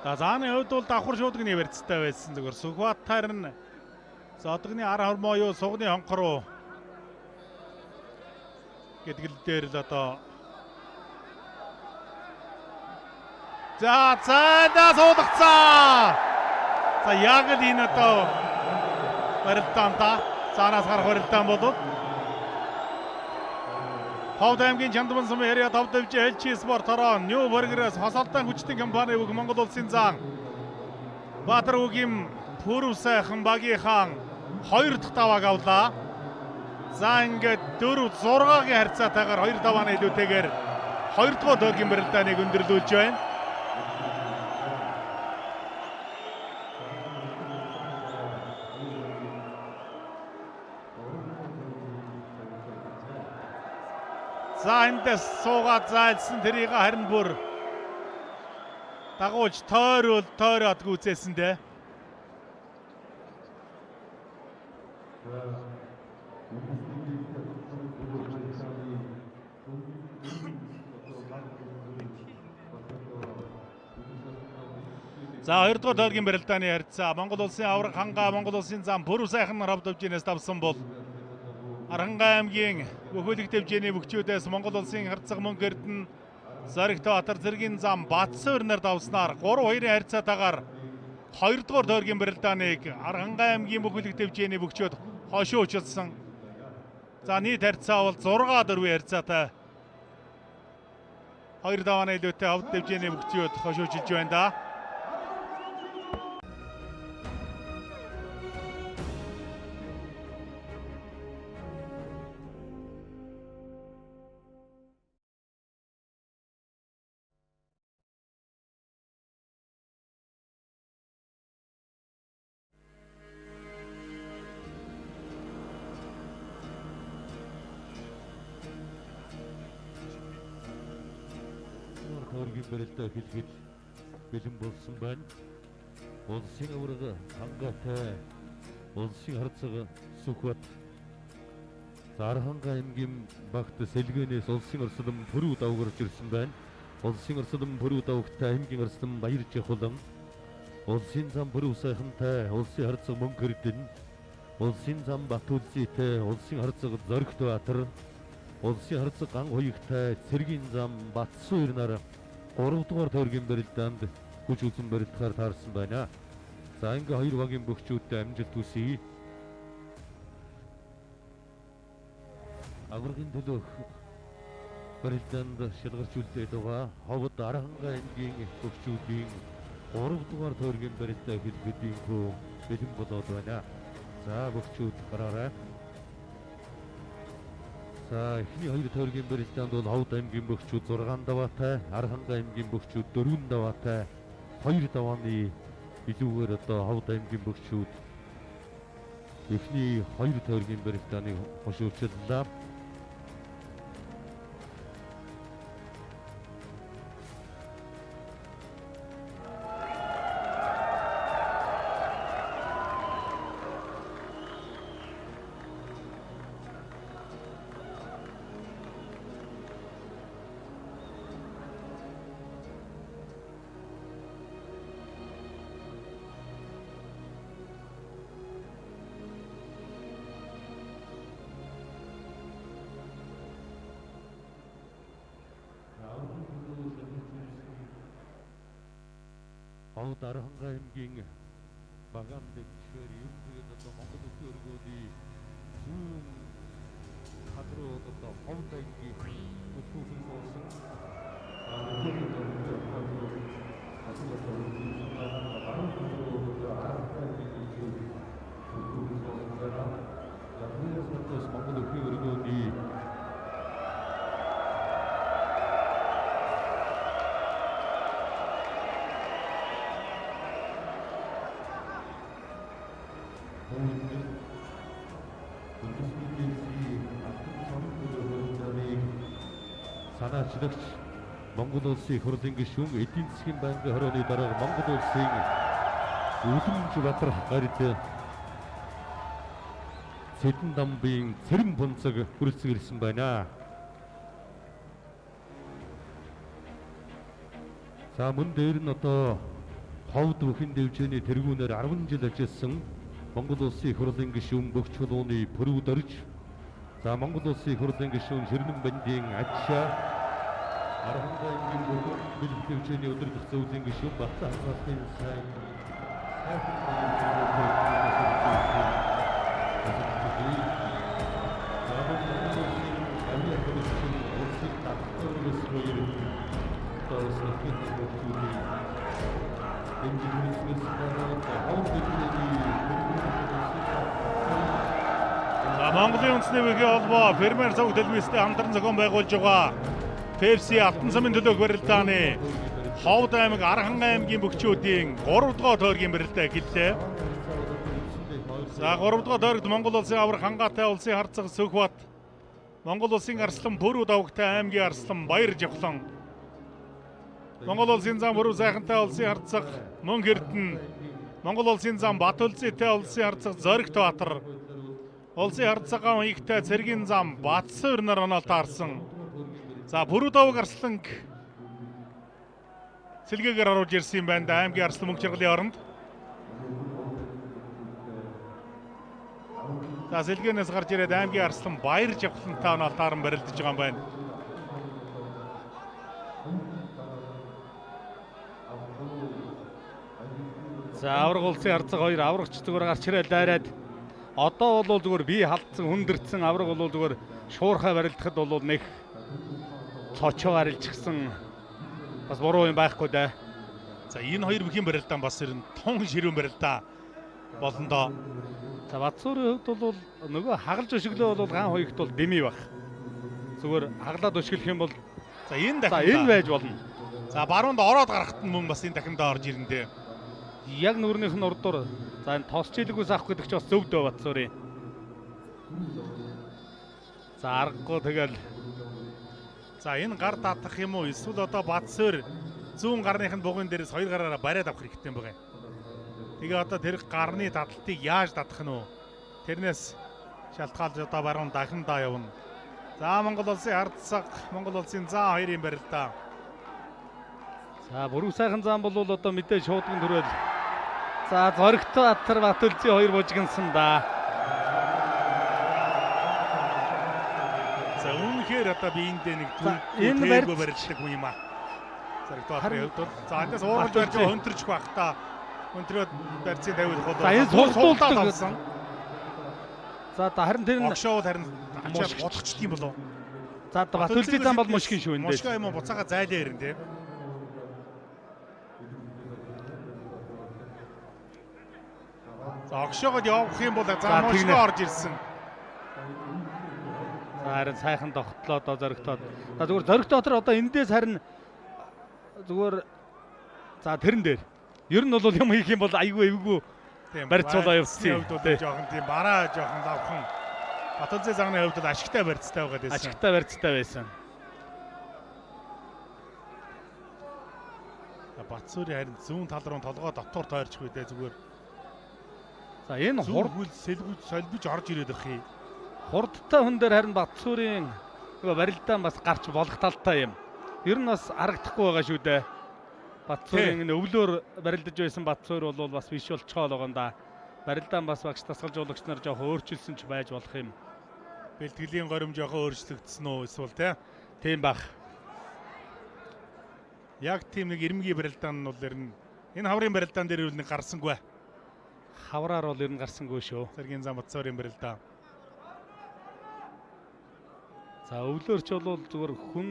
За зааны хувьд бол давхар шуудганы барьцтай байсан зүгээр. Сүхбатаар нь зодгны ар хормоо юу сугны хонхор руу гэдгэл дээр л одоо за суудагцаа. За яг л энэ одоо барилдаанда цаанаас гарах барилдаан болов. Ховд аймгийн Чандман сумын Харьяа тав давжи элчи спорт хороо Нью Бургераас хосолтон хүчтэй компани үг Монгол улсын зан Баатар үгийн Пүрэв сайхан багийн хаан 2 дахь давааг авлаа. За ингээд 4-6-гийн харьцаатайгаар 2 давааны илүүтэйгээр 2 дугаар дөргийн барилдааныг өндөрлүүлж байна. За эндээс суугаад зайлсан тэрийг харин бүр дагуулж тойроод гүйцээсэндээ. За 2 дугаар дөргийн барилдааны харьцаа Монгол улсын авраг ханга Монгол улсын зам Пүрэв сайхан нар хавдавжинээс давсан бол Аранхай аймгийн Бүхүүлэг дэвжээний бүгчүүдээс Монгол улсын харьцаг мөнгө эрдэнэ Зоригт Батар зэргийн зам Батсуур нар давснаар 3-2-ын харьцаатайгаар 2 дугаар дөргийн барилдааныг Аранхай аймгийн Бүхүүлэг дэвжээний бүгчүүд хошуучилсан. За нийт харьцаа бол 6-4 харьцаатай 2 давааны илүүтэй хавд дэвжээний бүгчүүд хошуучилж байна да. Дөргийн барилдаа хэлгээд бэлэн болсон байна. Улсын авраг хангаатай улсын харьцаг Сүхбат Зарханга аймгийн багт сэлгэнээс улсын орслон Пүрэв давгарч ирсэн байна. Улсын орслон Пүрэв давагтай аймгийн орслон Баяр Жахулан улсын зам Пүрэв сайхантай улсын харьцаг мөнгө эрдэнэ улсын зам Бат үлзийтэй улсын харьцаг Зоригт Баатар Улсын харцаг ган хуягтай цэргийн зам Батсуур нар 3 дугаар тойргийн барилдаанд хүч үзэн барилдахаар таарсан байна. За ингээ хоёр багийн бөхчүүдтэй амжилт хүсье. Аврагын төлөөх барилдаанд шалгарч үлдээд байгаа Ховд Архангай аймгийн бөхчүүдийн 3 дугаар тойргийн барилдаа хэлбэдийн хөө бэлэн болоод байна. За бөхчүүд гараарай. За эхний хоёр тойргийн барилдаанд бол Ховд аймгийн бөхчүүд 6 даваатай, Архангай аймгийн бөхчүүд 4 даваатай, 2 давааны илүүгээр одоо Ховд аймгийн бөхчүүд эхний хоёр тойргийн барилдааны хошуурчлаа. Ховд Архангай аймгийн багаан дэвшээр юм тэгээд одоо Монгол Улсын өргөөний зүүн хадруу одоо Ховд аймгийн бүхэн болсон Монгол Улсын өргөөний санаачлагч Монгол Улсын хурлын гишүүн эдийн засгийн банкны хорооны дарга Монгол Улсын Үлэмж Батар гарид Сэдэн дамбын цэрэн бунцаг хүрэлцэн ирсэн байна. За мөн дээр нь одоо Ховд бүхэн дэвжээний тэргүүнээр 10 жил ажилласан Монгол Улсын хурлын гишүүн Бөгч чулууны Пүрүү Дорж, за Монгол Улсын хурлын гишүүн Ширнэн бандийн Ачаа, Архангай аймгийн бүхэн дэвжээний өдөр зөвлөлийн гишүүн Батлан хамгааллын сайн Монголын үндэсний бүхий холбоо фермер цог телевизтэй хамтран зохион байгуулж байгаа Пепси алтан цамын төлөөх барилдааны Ховд аймаг Архангай аймгийн бөхчүүдийн 3 дугаар тойргийн барилдаа эхэллээ. За 3 дугаар тойрогт Монгол Улсын аврах хангаатай улсын харцаг Сүхбат, Монгол Улсын арслан Пүрүү давагтай аймгийн арслан Баяр Жавхлан, Монгол Улсын зам Пүрүү сайхантай улсын харцаг Мөн Эрдэнэ, Монгол Улсын зам Бат Улсытай улсын харцаг Зоригт Баатар, улсын харцагын уягтай цэргийн зам Батсуур нар онол таарсан. За Пүрүү даваг арслан сэлгээгээр оруулж ирсэн юм байна да аймгийн арслан мөнх жаргалын оронд. За сэлгээнээс гарч ирээд аймгийн арслан Баяр Жавхлантай онол тааран барилдаж байгаа юм байна. За авраг улсын харцаг хоёр аврагч зүгээр гарч ирээд дайраад одоо бол зүгээр бие халдсан хүндэрсэн авраг бол зүгээр шуурхай барилдахад бол нэг цочоо арилжчихсан бас буруу юм байхгүй да. За энэ хоёр бүхийн барилдаан бас ер нь тун ширүүн барилдаа болно доо. За Батсуурын хувьд бол нөгөө хагалж өшөглөө бол гаан хоёрт бол дэмий баг. Зүгээр хаглаад өшгөлөх юм бол за энэ за дахин энэ байж болно. за баруунд ороод гарахт нь мөн бас энэ дахиндаа орж ирнэ дээ. Яг нүрнийх нь урдуур за энэ тосчлэгүйс авах гэдэг чинь бас зөв дөө Батсуурын. За аргагүй тэгэл За энэ гар татах юм уу эсвэл одоо Батсуур зүүн гарных нь бугын дээрээс хоёр гараараа бариад авах хэрэгтэй юм байна. Тэгээ одоо тэр гарны дадлтыг яаж татах нь вэ? Тэрнээс шалтгаалж одоо баруун дахиндаа явна. За Монгол Улсын харцаг, Монгол Улсын зам хоёрын барилдаа. за Пүрүү сайхан зам бол одоо мэдээж шуудган төрөөл. За Зоригт Баатар Бат Улсын хоёр бужигнсан да. За үнэхээр одоо биендээ нэг энэ тэлгүй барилдаг юм аа. Зарагдуулахын хувьд бол за эндээс уурж барьж хөнтөрчих байх та. Өнтрөөд барьцын тавиулах бол. За энэ суултуулдаг авсан. За харин тэр нь огшоо харин ачаа бодохчт юм болов. За Батүлзий зам бол мушкин шүү энэ. Мушка юм буцаага зайлаа ирэн тий. За огшоогод явах юм бол за мушка орж ирсэн. За харин сайхан тогтлоо одоо зоригтоод. За зүгээр зоригт дотор одоо эндээс харин зүгээр за тэрэн дээр ер нь бол юм хийх юм бол айгүй эвгүй барьцуулаа явуулсан. Жоохон тийм бараа жоохон лавхан. Батүлзий загны хувьд бол ашигтай барьцтай байгаад байсан. Ашигтай барьцтай байсан. Батсуури харин зүүн тал руу толгой дотор тойрчих үү дээ зүгээр. За энэ хурд сэлгүүж солбиж орж ирээд их юм. Хурдтай хүн дээр харин Батсуурийн барилдаан бас гарч болох талтай юм. Ер нь бас харагдахгүй байгаа шүү дээ. Батсуурийн энэ өвлөөр барилдаж байсан Батсуур бол бас биш болцгоо л байгаа юм да. Барилдаан бас багш тасгалжуулагч нар жоохон өөрчилсөн ч байж болох юм. Бэлтгэлийн горимж жоохон өөрчлөгдсөн үү эсвэл тийм баг. Яг тийм нэг ирмгийн барилдаан нь бол ер нь энэ хаврын барилдаан дээр нэг гарсангүй. Хавраар бол ер нь гарсангүй шүү. Цэргийн зам Батсуурийн барилдаан. За өвлөөрч бол зүгээр хүн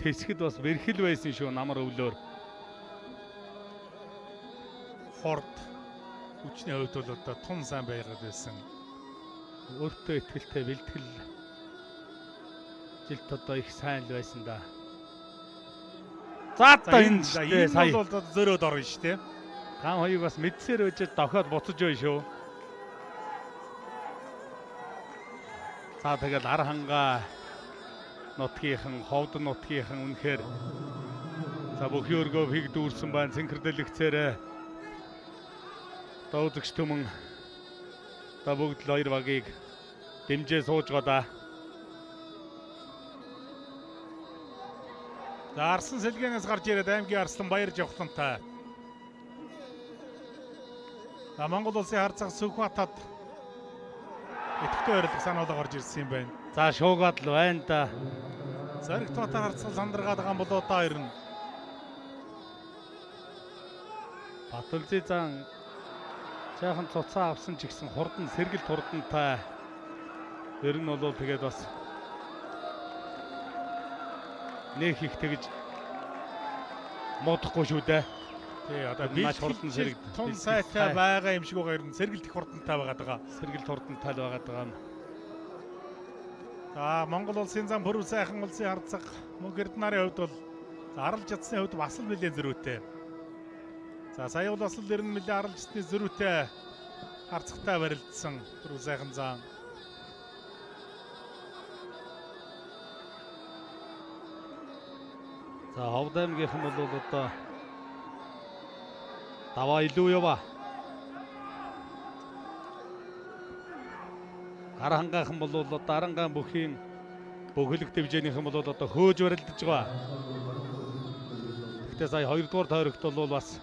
тэсгэд бас бэрхэл байсан шүү намар өвлөөр. Хорд хүчний хувьд бол одоо тун сайн байгаад байсан. Өөртөө ихтэй бэлтгэл жилт одоо их сайн л байсан да. За одоо энэ сая бол зөрөөд орно шүү дээ. Ган хоёуг бас мэдсээр өжөд дохиод буцаж байна шүү. За тэгэл ар хангаа нутгийнхан, ховд нутгийнхан үнэхээр за бүх өргөө хиг дүүрсэн байна. Синхродлэгцээрээ дөөдөгч түмэн та бүгд л хоёр багийг дэмжээ сууж гоо да. За Арслан сэлгэнээс гарч ирээд аймгийн Арслан Баяр Жавхлантай. За Монгол улсын харцаг Сүхбаатад идэвхтэй ойрлох санаалга гарч ирсэн юм байна. За шуугаад л байна да. Зоригт батар харцаг сандаргаад байгаа юм болоо та хоёр нь. Батүлзий зан жаахан цуцаа авсан ч гэсэн хурдан сэргэл хурдантай. Ер нь бол тэгээд бас нэг их тэгж муудахгүй шүү дээ. Тий одоо бид хурдан сэрэг тун сайтай байгаа юм шиг байгаа юм сэргэлт их хурдантай байгаад байгаа. Сэргэлт хурдантай л байгаад байгаа юм. За Монгол улсын зам Пүрэв сайхан улсын харцаг мөнх эрдэнарын хувьд бол арал жадсны хувьд бас л нэлээд зөрүүтэй. За сая бол бас л ер нь нэлээд арал жадсны зөрүүтэй харцагтай барилдсан Пүрэв сайхан зам. За Ховд аймгийнхан бол одоо даваа илүү яваа. Гар хангаахан бол одоо Арангаан бүхийн бөглөг дэвжээнийхэн бол одоо хөөж барилдаж байгаа. Гэхдээ сая 2 дугаар тойрогт бол бас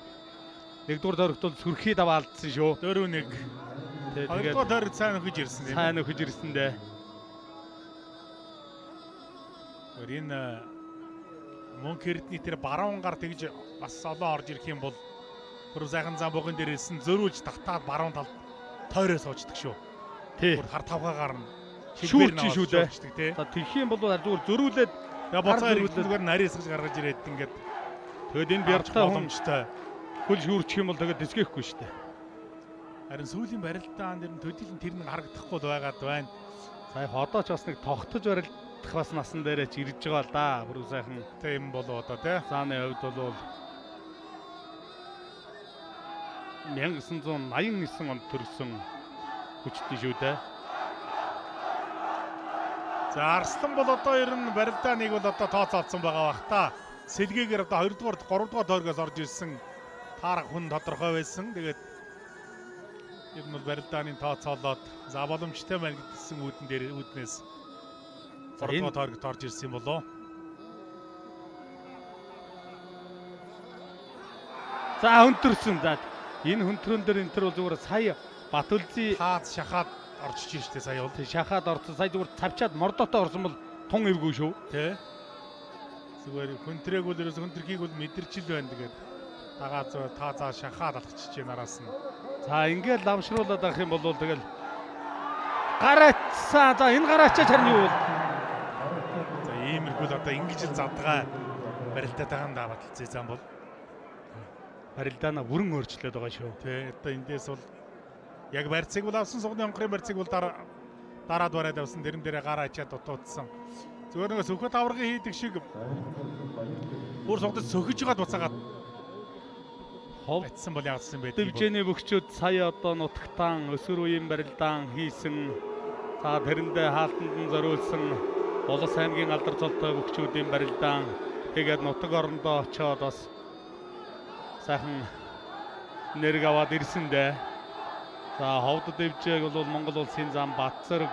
1 дугаар тойрогт бол сүрхий даваа алдсан шүү. 4-1. 2 дугаар тойрогт сайн нөхөж ирсэн юм. Сайн нөхөж ирсэн дээ. Энэ мөнх эрдний тэр баруун гар тэгж бас олон орж ирэх юм бол Пүрэв сайхан зам богын дээрээс нь зөрүүлж татаад баруун талд тойроо суучдаг шүү. Тий. Хар тавгаагаар нь шүүлж шүү дээ. За тэгэх юм бол зүгээр зөрүүлээд боцоо хэрэглэгээр нарийн эсгэж гаргаж ирээд ингээд тэгэд энэ бяртай боломжтой хөл шүүрчих юм бол тэгээд дисгэхгүй шүү дээ. Харин сүүлийн барилдаан дэр нь төдийлөн тэр нэг харагдахгүй байгаад байна. Сая одоо ч бас нэг тогтож барилдах бас насан дээрээ ч ирж байгаа л да. Пүрэв сайхан тийм болоо одоо тий. Зааны хувьд бол 1989 онд төрсөн хүчтэй шүү дээ. За Арслан бол одоо ер нь барилдааныг бол одоо тооцоолсон байгаа бах та. Сэлгээгээр одоо 2 дугаар 3 дугаар тойргоос орж ирсэн таарах хүн тодорхой байсан. Тэгээд ер нь бол барилдааны тооцоолоод за боломжтой байна гэдсэн үүдэн дээр үүднээс 3 дугаар тойрогт орж ирсэн юм болоо. За хөнтөрсөн. За энэ хөнтрөн дээр энэ төр бол зүгээр сая Батүлзий хаад шахаад орж ичсэн шүү дээ сая бол. Шахаад орсон. Сая зүгээр цавчаад мордотоо орсон бол тун эвгүй шүү. Тэ. Зүгээр хүнтрээг бол ерөөс хүнтрхийг бол мэдэрч л байна тэгээд дагаа зөө та заа шахаад алхчихж байна араас нь. За ингээд ламшруулаад авах юм бол тэгэл гараацсан. За энэ гараачаа харин юу бол? За иймэрхүү л одоо ингэж л задгаа барилдаад байгаа юм да баталцээ зам бол. Барилдаана бүрэн өөрчлөөд байгаа шүү. Тэ одоо эндээс бол яг барьцыг бол авсан сугны онгорын барьцыг бол дараад бараад авсан тэрэн дээрээ гараа ачаад дутуудсан. Зүгээр нэг сөхөт аваргын хийдэг шиг бүр сугдаж сөхөж жагаад буцаагаад Хов байтсан бол яасан бэ? дэвжээний бөхчүүд сая одоо нутагтаан өсвөр үеийн барилдаан хийсэн. За тэрэндээ хаалтанд нь зориулсан Улас аймгийн алдар цолтой бөхчүүдийн барилдаан тэгээд нутаг орондоо очоод бас сайхан нэрг аваад ирсэндээ. За ховд дэвжээг бол Монгол улсын зам Батцэрэг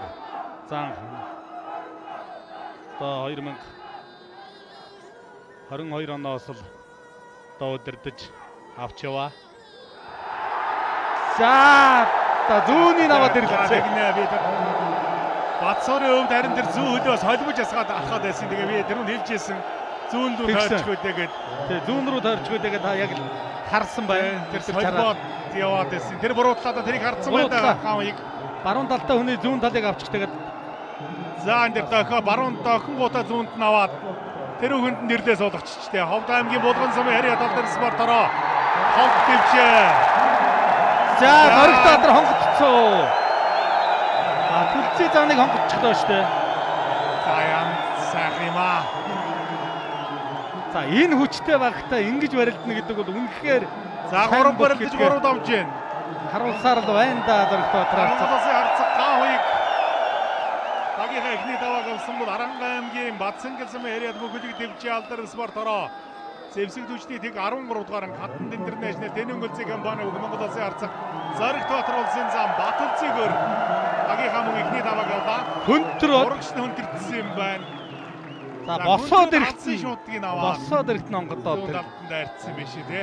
зан одоо 2022 оноос л одоо удирдах авч яваа. За та зүүнийг аваад ирлээ. Тэгнэ би Батцорын өвд харин тэр зүүн хөлөөс холбож асгаад алхаад байсан. Тэгээ би тэр нь хэлжсэн. Зүүн рүү тойрчгүй тэгээд тий зүүн рүү тойрчгүй тэгээд та яг харсан байна. тэр холбоод яваад байсан. Тэр буруудлаа тэрийг харсан байдаг хаамыг. Баруун талтай хүний зүүн талыг авчих тэгээд За энэ дохио баруун дохингуудаа зүүнд нь аваад тэр хүнд нэрлээ суулгаччтэй. Ховд аймгийн булган сумын харьяа тал дээр спортороо ховд дэвчээ. за зоригтой атар хонгоцсон. Төлцөө зааныг хонгоцчихлоо штэ. За яам сайхан юм аа. За энэ хүчтэй багтаа ингэж барилдана гэдэг бол үнэхээр За гурав барилдаж гурав давж байна. харуулсаар л байна да зоригтой атар. Монголын харцаг гаахыг багийнхаа эхний давааг авсан бол Аранга аймгийн Батцэнгэл сумын харьяат бүхэлийг дэвжээ алдар спортороо Зэвсэг түвшний тэг 13 дугаар Хатанд интернэшнл тэнэн гөлцгийн компани Монгол улсын харцаг Зориг Театр улсын зам Батүлцэгөр багийнхаа мөн эхний давааг авлаа. Хөнтөр Урагш нь хөнтөрдсөн юм байна. за босоод ирсэн ирсэн шуудгийг аваад босоод ирсэн онгодоо тэр талд дайрцсан биш үү те.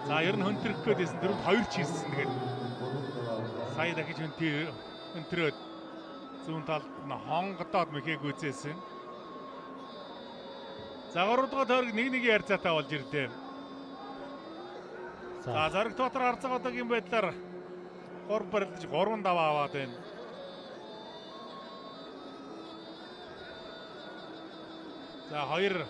За ер нь хөнтөрөх гээдсэн дөрөв 2 ч хийсэн тэгээд сая дахиж хөнтрөөд зүүн талд нь хонгодоод мэхэг үзээсэн. За 3 дугаар тойрог нэг ярьцаатай болж ирлээ. За Зориг Театр харцаг одоогийн байдлаар 3 барилдаж 3 даваа аваад байна. За 2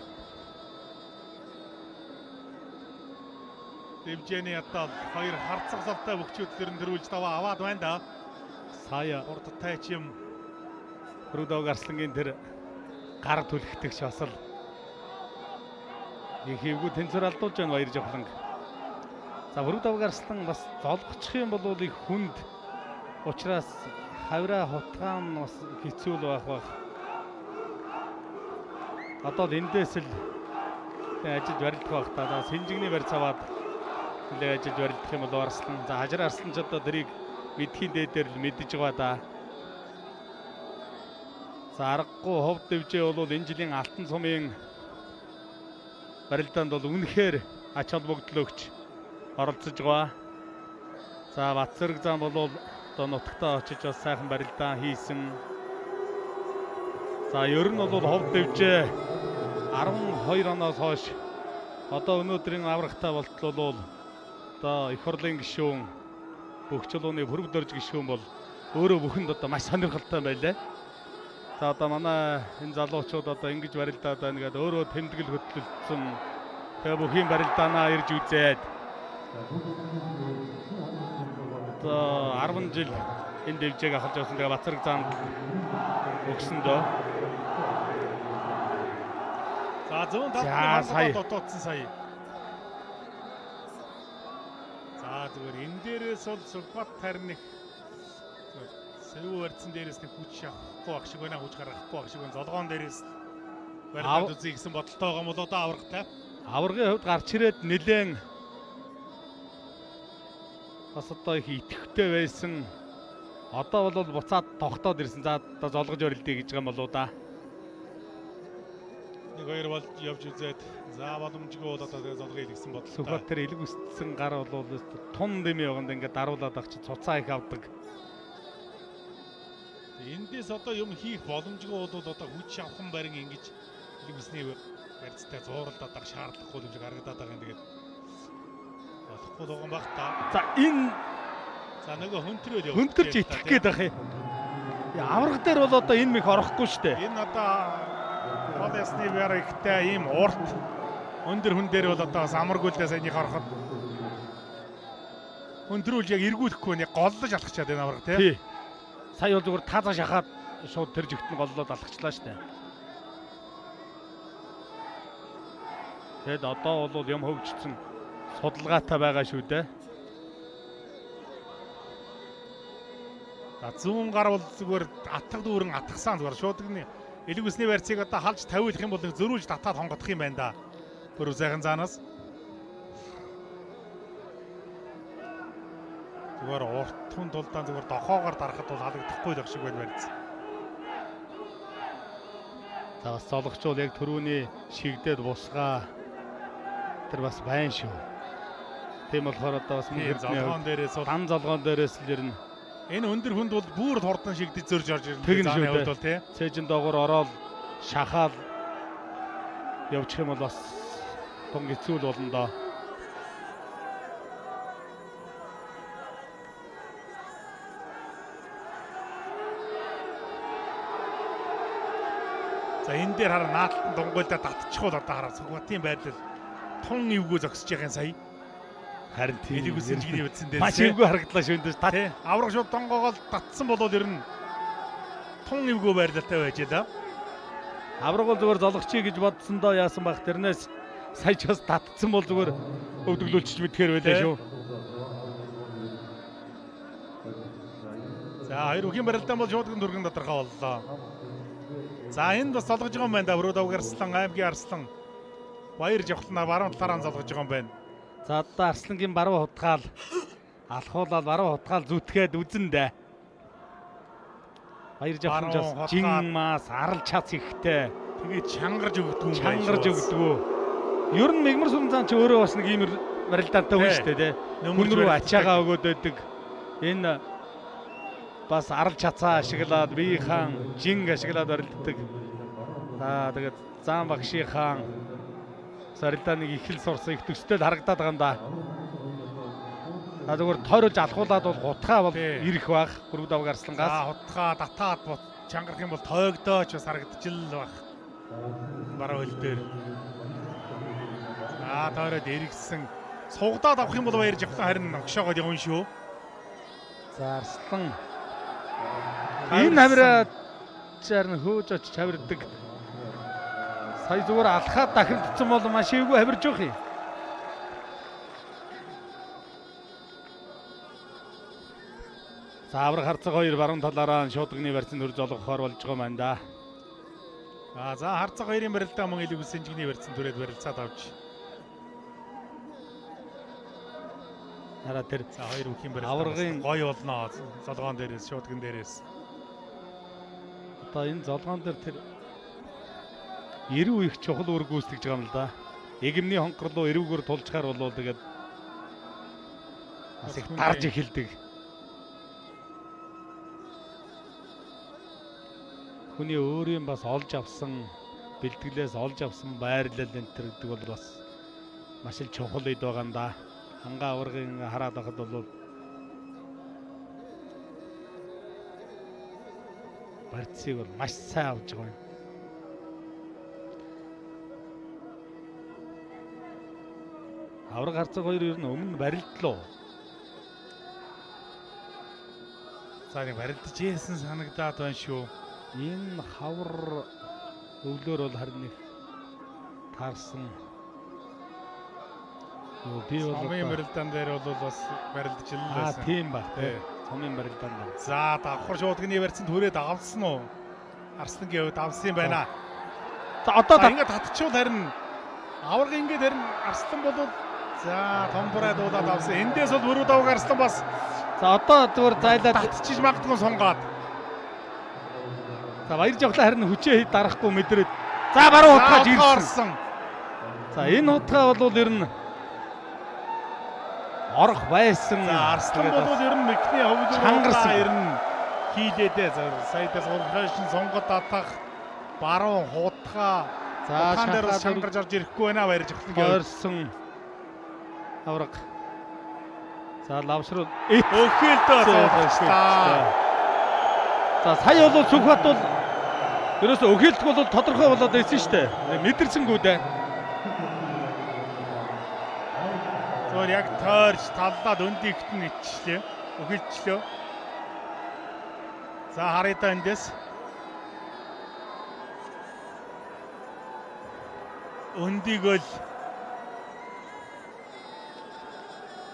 дэвжээний ятал 2 харцаг солтой бөхчүүдлэр нь дөрвөлж даваа аваад байна да. сая Урдтай ч юм Рудог Арслангийн тэр гар түлхтэгч бас л их хэвгүй тэнцвэр алдуулж байна Баяр Жавхланг. За Рудог Арслан бас золгочих юм бол их хүнд учраас хавраа хутгаан бас хэцүү л байх. Одоо л эндээс л ажил барилдах байх та. Синжигний барьц аваад нэлээ ажил барилдах юм бол Арслан. За Хажир Арслан ч одоо тэрийг мэдхийн дээдээр л мэдэж байгаа да. За аргагүй ховд дэвжээ бол энэ жилийн Алтан сумын барилдаанд бол үнэхээр ач холбогдлогч оролцож байгаа. За Батцэрэг зам бол одоо нутагтаа очиж бас сайхан барилдаан хийсэн. За ер нь бол ховд дэвжээ 12 оноос хойш одоо өнөөдрийн аврагтай болтол бол одоо их хурлын гишүүн бүх чулууны хөрөг дөрж гишүүн бол өөрөө бүхэнд одоо маш сонирхолтой байлаа. За одоо манай энэ залуучууд одоо ингэж барилдаад байна гэдэг өөрөө тэмдэглэл хөтлөлтсөн. Тэгээ бүхийн барилдаанаа ирж үзээд одоо 10 жил энэ дэвжээг ахалж явсан. Тэгээ Батцэрэг зам өгсөн дөө. за зүүн талд дутуудсан сая. За зүгээр энэ дээрээс бол Сүлбат тарних сэв барьцсан дээрээс нэг хүч авахгүй байх шиг байна, хүч гаргахгүй байх шиг байна. Золгоон дээрээс барилдаад үзье гэсэн бодолтой байгаа юм бол одоо аврагтай. Аврагын хувьд гарч ирээд нэлээд бас одоо их итгэвтэй байсан. Одоо бол буцаад тогтоод ирсэн. За одоо золгож барилдъя гэж байгаа юм болоо да. Нэг хоёр бол явж үзээд за боломжгүй бол одоо тэгээ золгоё гэсэн бодолтой. Сүлбат тэр элэг үстсэн гар бол тун дэмий явганд ингээд даруулаад авч цуцаа их авдаг. Эндээс одоо юм хийх боломжгүй бол одоо хүч авах нь барин ингэж Илвэсний барьцтай зууралдаад байгаа шаардлагагүй юм шиг харагдаад байгаа юм. Тэгээд болохгүй байгаа юм баг та. За энэ За нөгөө хөнтрөөл явах. хөнтөрч итгэх гээд байх юм. Авраг дээр бол одоо энэ мэх орохгүй шүү дээ. Энэ одоо гол ясны бяр ихтэй ийм урт өндөр хүн дээр бол одоо самаргуулдаа саяных ороход хөнтрөөл яг эргүүлэхгүй нэг голлож алхачаад энэ авраг тий. Сая бол зүгээр таазаа шахаад шууд тэр жигт нь голлоод алхачлаа шүү дээ. Тэгэд одоо бол юм хөвжсөн судалгаатай байгаа шүү дээ. За 100 гар бол зүгээр атга дүүрэн атгсан зүгээр шууд нэг Илвэсний барьцыг одоо халж тавиулах юм бол нэг зөрүүлж татаад хонгодох юм байна да. Пүрэв сайхан заанаас. Зүгээр урт хүн тулдаан зүгээр дохоогоор дарахад бол халагдахгүй л шиг байна барьц. За бас зологчул яг түрүүний шигдээд бусгаа тэр бас байна шүү. Тийм болохоор одоо бас залгоон дээрээс бол дан залгоон дээрээс л ирнэ. энэ өндөр хүнд бол бүр хурдан шигдэж зөрж орж ирнэ. Тэгнэ шүү Зааны хувьд дээ. бол тий. Цээжин доогоор ороод шахаад явчих юм бол бас тун хэцүү л болно доо. За энэ дээр хараа наадтан дунгуйлдаа татчихвол одоо хараа Сүхбатын байдлал тун эвгөө зогсож байгаа сая. Харин Илвэсний жигний үдсэн дээр маш эвгүй харагдлаа шүү дээ. тий. Авраг шууд донгоогоо татсан болоод ер нь тун эвгөө байрлалтай байж лаа. Авраг бол зүгээр зологчий гэж бодсондоо яасан баг тэрнээс сая ч бас татцсан бол зүгээр өвдөглүүлчих мэдхээр байлаа шүү. За хоёр үхийн барилдаан бол шууд дүргэн тодорхой боллоо. За энэ бас залгаж байгаа юм байна да. Өрөөдөвг Арслан, аймгийн Арслан. Баяр жавхланаа баруун талаараа залгаж байгаа юм байна. За одоо Арслангийн баруун хутгаал алхуулаад баруун хутгаал зүтгээд үзэндэ. Баяр жавхан Баруун жин мас арал чац ихтэй. Тэгээд чангарж өгдөг юм байна. Чангарж өгдгөө. Ер нь мигмар сүмзаан ч өөрөө бас нэг ийм барилдаантай хүн шүү дээ тий. Хүн рүү ачаагаа өгөөд байдаг. Энэ бас арал чацаа ашиглаад бие хаан жин ашиглаад барилддаг. За тэгээд Заан багшийн хаан барилдааныг их л сурсан их төстэй л харагдаад байгаа юм да. Зүгээр тойролж алхуулаад бол гутгаа бол ирэх баг Өрөвдөвг Арслангаас. За хутгаа татаад чангарах юм бол тойгдооч бас харагдчихл баг. Баруун хөл дээр. Тойроод эргэсэн. Сугадаад авах юм бол баяр жавхлан харин огшоогоод явна шүү. За Арслан энэ хавраа чарн хөөж очиж хавирдаг. Сая зүгээр алхаад дахирдсан бол маш эвгүй хавирж явах юм. За авраг харцаг хоёр баруун талаараа шуудганы барьцанд хөрж олгохоор болж байгаа юм байна да. За харцаг хоёрын барилдаа мөн Илвэсний жигний барьцанд түрээд барилцаад авч. Хараа тэр За хоёр үхийн барилдаа аврагын гоё болно. Золгоон дээрээс, шуудган дээрээс. одоо энэ золгоон дээр тэр эрүү их чухал үр гүйцэтгэж байгаа юм л да. Эгэмний хонгор руу эрүүгээр тулжгаар болвол тэгээд бас их дарж эхэлдэг. Хүний өөрийн бас олж авсан бэлтгэлээс олж авсан байрлал энэ төр гэдэг бол бас маш л чухал үед байгаа юм да. Хангаа аврагын хараад байхад бол барьцыг бол маш сайн авч байгаа юм. Авраг харцаг хоёр ер нь өмнө барилдлоо. За нэг барилдаж ийсэн санагдаад байна шүү. Энэ хавар өвлөөр бол харин нэг таарсан. Би бол Цомын барилдаан дээр бол бас барилдаж л байсан. Тийм ба. Цомын барилдаан дээр. За давхар шуудганы барьцанд түрээд авсан уу? Арслангийн хувьд авсан юм байна. За одоо ингээд татчихвал харин авраг ингээд харин Арслан болоод за томбраа дуудаад авсан. Эндээс бол Өрөвдөвг Арслан бас за одоо зүгээр зайлаад татчих магадгүй сонгоод. За баяр жавхлаа харин хүчээ дарахгүй мэдрээд. За баруун хутгаж ирсэн. За энэ хутгаа бол ер нь орох байсан. За Арслан бол ер нь мэгний хөвлөөр чангарсан. ер нь хийлээдээ саядаас урагшин сонгод татах баруун хутга За хаан дээр шахаад шангарч орж ирэхгүй байна барьж ахлаа. ойрсон авраг. За лавшруу Өхөлдөө суулгачлаа. За сая бол Сүхбат бол ерөөсөө өгөөлтг бол тодорхой болоод байсан шүү дээ. Мэдэрсэнгүү дээ. Зөвөр яг тойрч таллаад өндийгт нь иччлээ. Өгөлчлөө. За харъя эндээс. Өндийгөл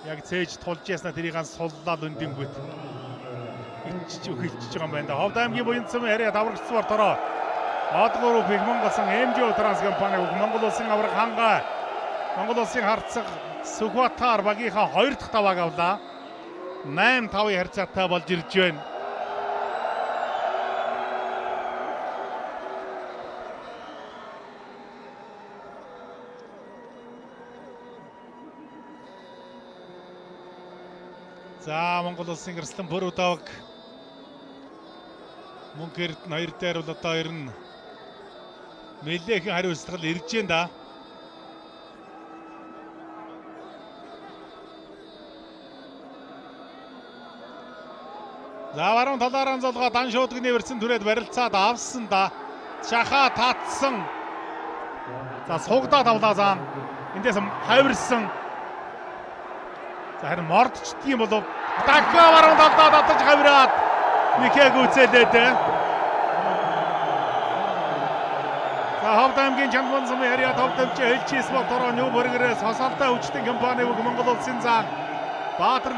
яг цээж тулж яснаа тэрийг суллаад өндингүүт ичж өгөлчж байгаа юм байна да. Ховд аймгийн буянцсан яриа даврагцсан бортороо. Одгоор Монгол МЖ Транс компани Монгол улсын авраг хангаа Монгол улсын харцаг Сүхбатаар багийнхаа 2 дахь тавааг авлаа. 8-5-ийн харьцаатай болж ирж байна. За Монгол улсын гэрслэн бүр удааг мөнгөрд 2 дээр бол одоо ирнэ. Нэлээхэн хариуцлага ирж байна да. За баруун талаараа золгоо дан шуудгны вэрсэн түрээд барилцаад авсан да. Шаха татсан. За сугдаад авлаа зам. Эндээс хавирсан. За харин мордчдг юм болов. Дахиад баруун талдаа татаж хавираад Микэг үцээлээд. За Ховд аймгийн Чанбан замын харьяа товдовч хэлчээс мотороо нүү бүргэрээс хосолтой хүчтэй компани Монгол улсын зам Баатар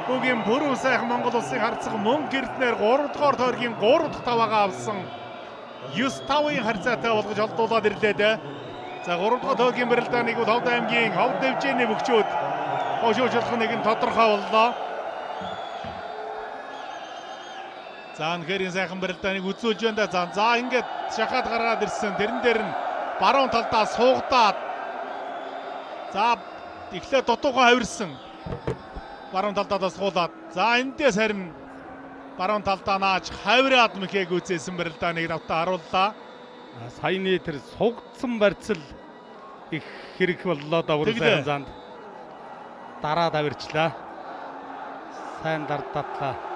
Бүгийн бүрэн сайхан Монгол улсын харцаг мөн гэрднэр 3 дугаар тойргийн 3 дахь таваагаа авсан. 9-5-ын харьцаатай болгож олдуулаад ирлээ. За 3 дугаар тойргийн барилдааныг бол Ховд аймгийн Ховд дэвжээний бөхчүүд хошоожлох нэг нь тодорхой боллоо. За нэгэрийн сайхан барилдааныг үзүүлж байна да. За ингээд шахаад гаргаад ирсэн. Тэрэн дээр нь баруун талдаа суугдаад. За эхлээд дутуухан хавирсан. Баруун талдаа суулаад. За эндээс харин баруун талдаа нааж хавираад Микэг үзээсэн барилдааныг давтаа харууллаа. Саяны тэр сугдсан барьцал их хэрэг боллоо да бүр сайн занд. Дараа давирчлаа. Сайн дардатлаа.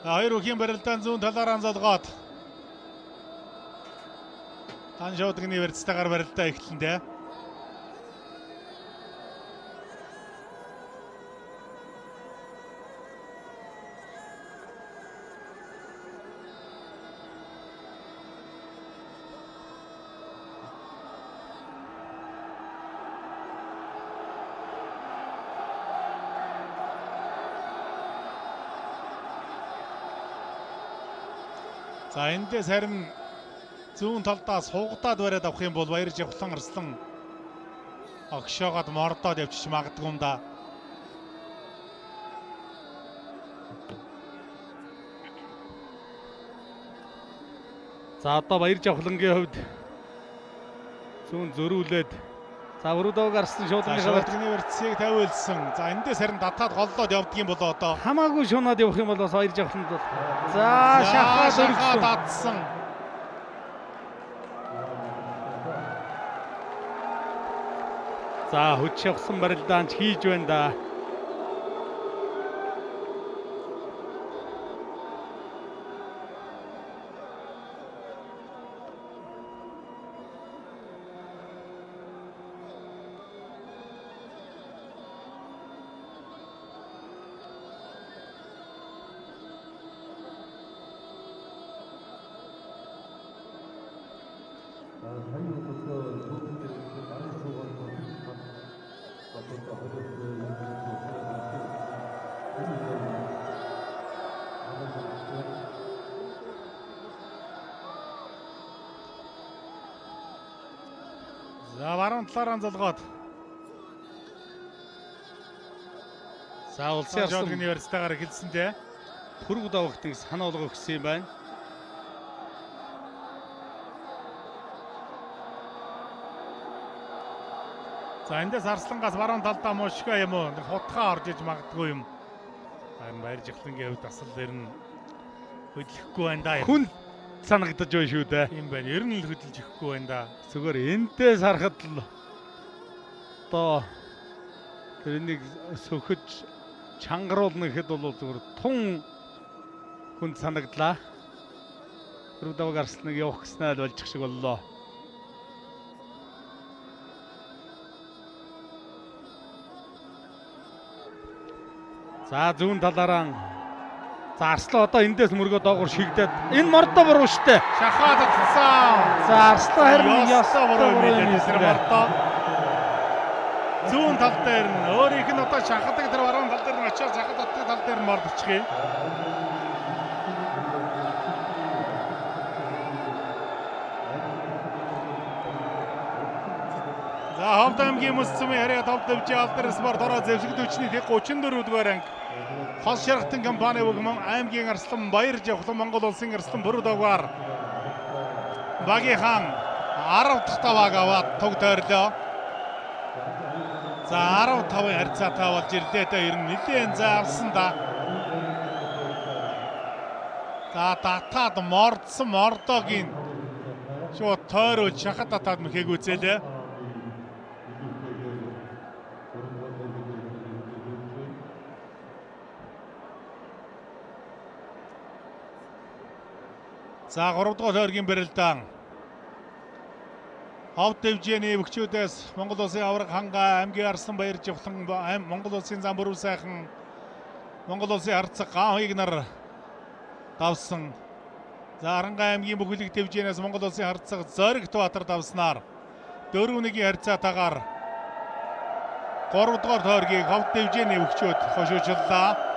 Хоёр үхийн барилдаан зүүн талаараа золгоод дан шуудгны вэрцтэйгээр барилдаа эхлэндээ. За эндээс харин зүүн талдаа суугдаад бариад авах юм бол баяр жавхлан арслан огшоогоод мордоод явчих магадгүй юм да. За одоо баяр жавхлангийн хувьд зүүн зөрүүлээд за өрөөдөө гарсан шуудганы шуудганы вэрцийг тавиулсан. За эндээс харин татаад голлоод явдаг юм болоо одоо. хамаагүй шунаад явах юм бол бас баяр жавхланд бол. За шахаад татсан. За хүч явсан барилдаанч хийж байна да. За баруун талаараа золгоод За улсын Сан арслан университетаар эхэлсэндээ пүрэг давагтыг санаа болгох гэсэн юм байна. За эндээс Арслангаас баруун талдаа мушга юм уу? Хутгаа орж иж магадгүй юм. Харин Баяржихлангийн хувьд асал ер нь хөдлөхгүй байна да. Хүн санагдаж байна шүү дээ. юм байна. Ер нь л хөдөлж өгөхгүй байна да. Зүгээр энтэй сарахад л одоо тэр энийг сөхөж чангаруулна гэхэд бол зүгээр тун хүнд санагдлаа. Пүрэг даваг арсланыг явах гэснээр л болчих шиг боллоо. За зүүн талаараа за Арслан одоо эндээс мөргөө доогуур шигдээд энэ мордо буруу штэ. Шахаад татсан. За Арслан харин Ястаа буруу юм юм байна. Тэр мордо. Зүүн тал дээр нь өөрийнх нь одоо шахадаг тэр баруун тал дээр нь очиад шахаад татдаг тал дээр нь мордчихъя. За Ховд аймгийн Мөсцөмийн харьяа тав дэвжээ алдар спорт ороо зэвсэг төвчний 34 дугаар анги. Хос шаргатын компани бүгмэн аймгийн Арслан Баяржихлан Монгол улсын Арслан Пүрэг давгаар багийнхан 10 дахь тавааг аваад туг тойрлоо. За 15-ын харьцаатай болж ирлээ та ер нь нэлээд заавсан да. За татаад мордсон мордогийн шууд тойроо шахаад татаад мэхэг үзээлээ. За 3 дугаар тойргийн барилдаан Ховд дэвжээний өвчүүдээс Монгол улсын авраг хангаа аймгийн Арслан Баяржихлан Монгол улсын зам бүрүү сайхан Монгол улсын харцаг гаахыг нар давсан. За Арангаа аймгийн Бүхэлэг дэвжээнээс Монгол улсын харцаг Зоригт Баатар давснаар 4-1-ийн харьцаатаагаар 3 дугаар тойргийг Ховд дэвжээний өвчүүд хошуучлаа.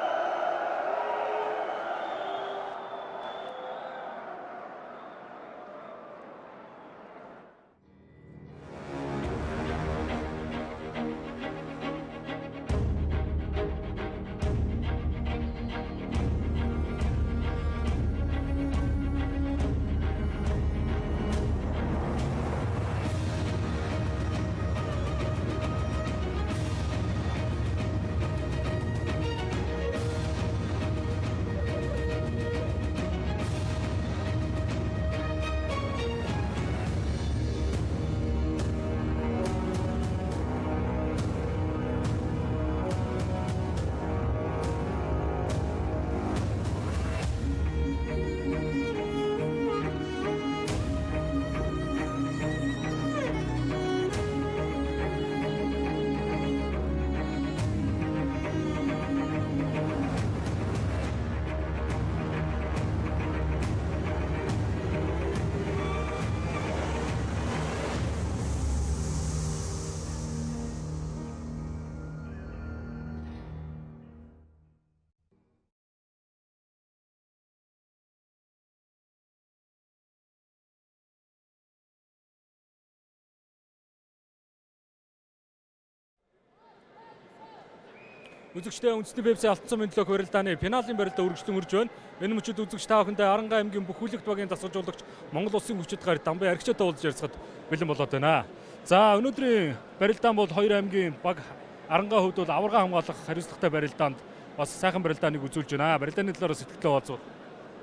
Үзэгчдээ үндэсний Пепси Алтсан мэдлэг барилдааны финалийн барилдаа үргэлжлэн үрж байна. Энэ мөчид үзэгч та бүхэндээ Арангаа аймгийн Бүхүүлэгт багийн дасгалжуулагч Монгол улсын хүчит гар Дамбай аригчтай уулзж ярилцахад бэлэн болоод байна. За өнөөдрийн барилдаан бол хоёр аймгийн баг Арангаа хувьд бол аварга хамгаалах хариуцлагатай барилдаанд бас сайхан барилдааныг үзүүлж байна. Барилдааны талаар сэтгэлдээ хуваалцвал.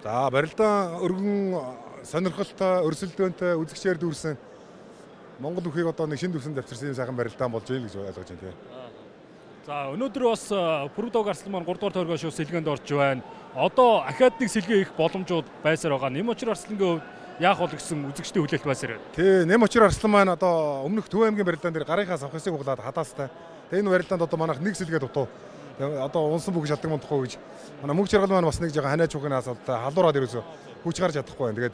За барилдаан өргөн сонирхолтой, өрсөлдөөнтэй үзэгчээр дүүрсэн Монгол бүхийг одоо нэг шинэ дүрсэнд авчирсан юм сайхан барилдаан болж байна гэж ойлгож байна тийм. За өнөөдөр бас Пүрэг даваг Арслан маань 3 дугаар тойргоо шууд сэлгээнд орж байна. Одоо ахаад нэг сэлгээ их боломжууд байсаар байгаа. Нэм очир Арслангийн хувьд яах бол гэсэн үзэгчдийн хүлээлт байсаар байна. Тий, нэм очир Арслан маань одоо өмнөх Төв аймгийн барилдаан дээр гарынхаас авахыг углаад хадаастай. Тэгээ энэ барилдаанд одоо манайх нэг сэлгээ дутуу. Тэгээ одоо унсан бүгж шалдаг мандахгүй гэж. Манай мөнгө жаргал маань бас нэг жоо ханиач хүүхний асуудалтай халуураад ирээсөө хүч гарч чадахгүй байна.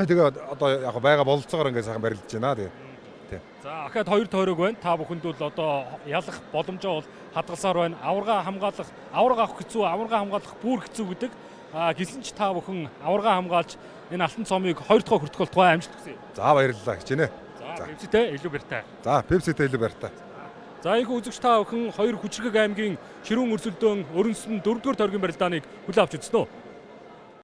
Тэгээд одоо яг байгаа бололцоогоор ингээд сайхан барилдаж байна. За ахаад хоёр тойрог байна. Та бүхэнд бол одоо ялах боломжоо бол хадгалсаар байна. Аварга хамгаалах, аварга авах хэцүү, аварга хамгаалах бүр хэцүү гэдэг. Гэсэн ч та бүхэн аварга хамгаалж энэ алтан цомыг 2 дахь хүртэх болтугай амжилт хүсье. За баярлалаа гэж байна. За Пепситэй илүү баяртай. За Пепситэй илүү баяртай. За энэ үзэгч та бүхэн хоёр хүчрэг аймгийн Ширүүн өрсөлдөөн өрнөсөн 4-р тойргийн барилдааныг хүлээн авч үзсэн үү?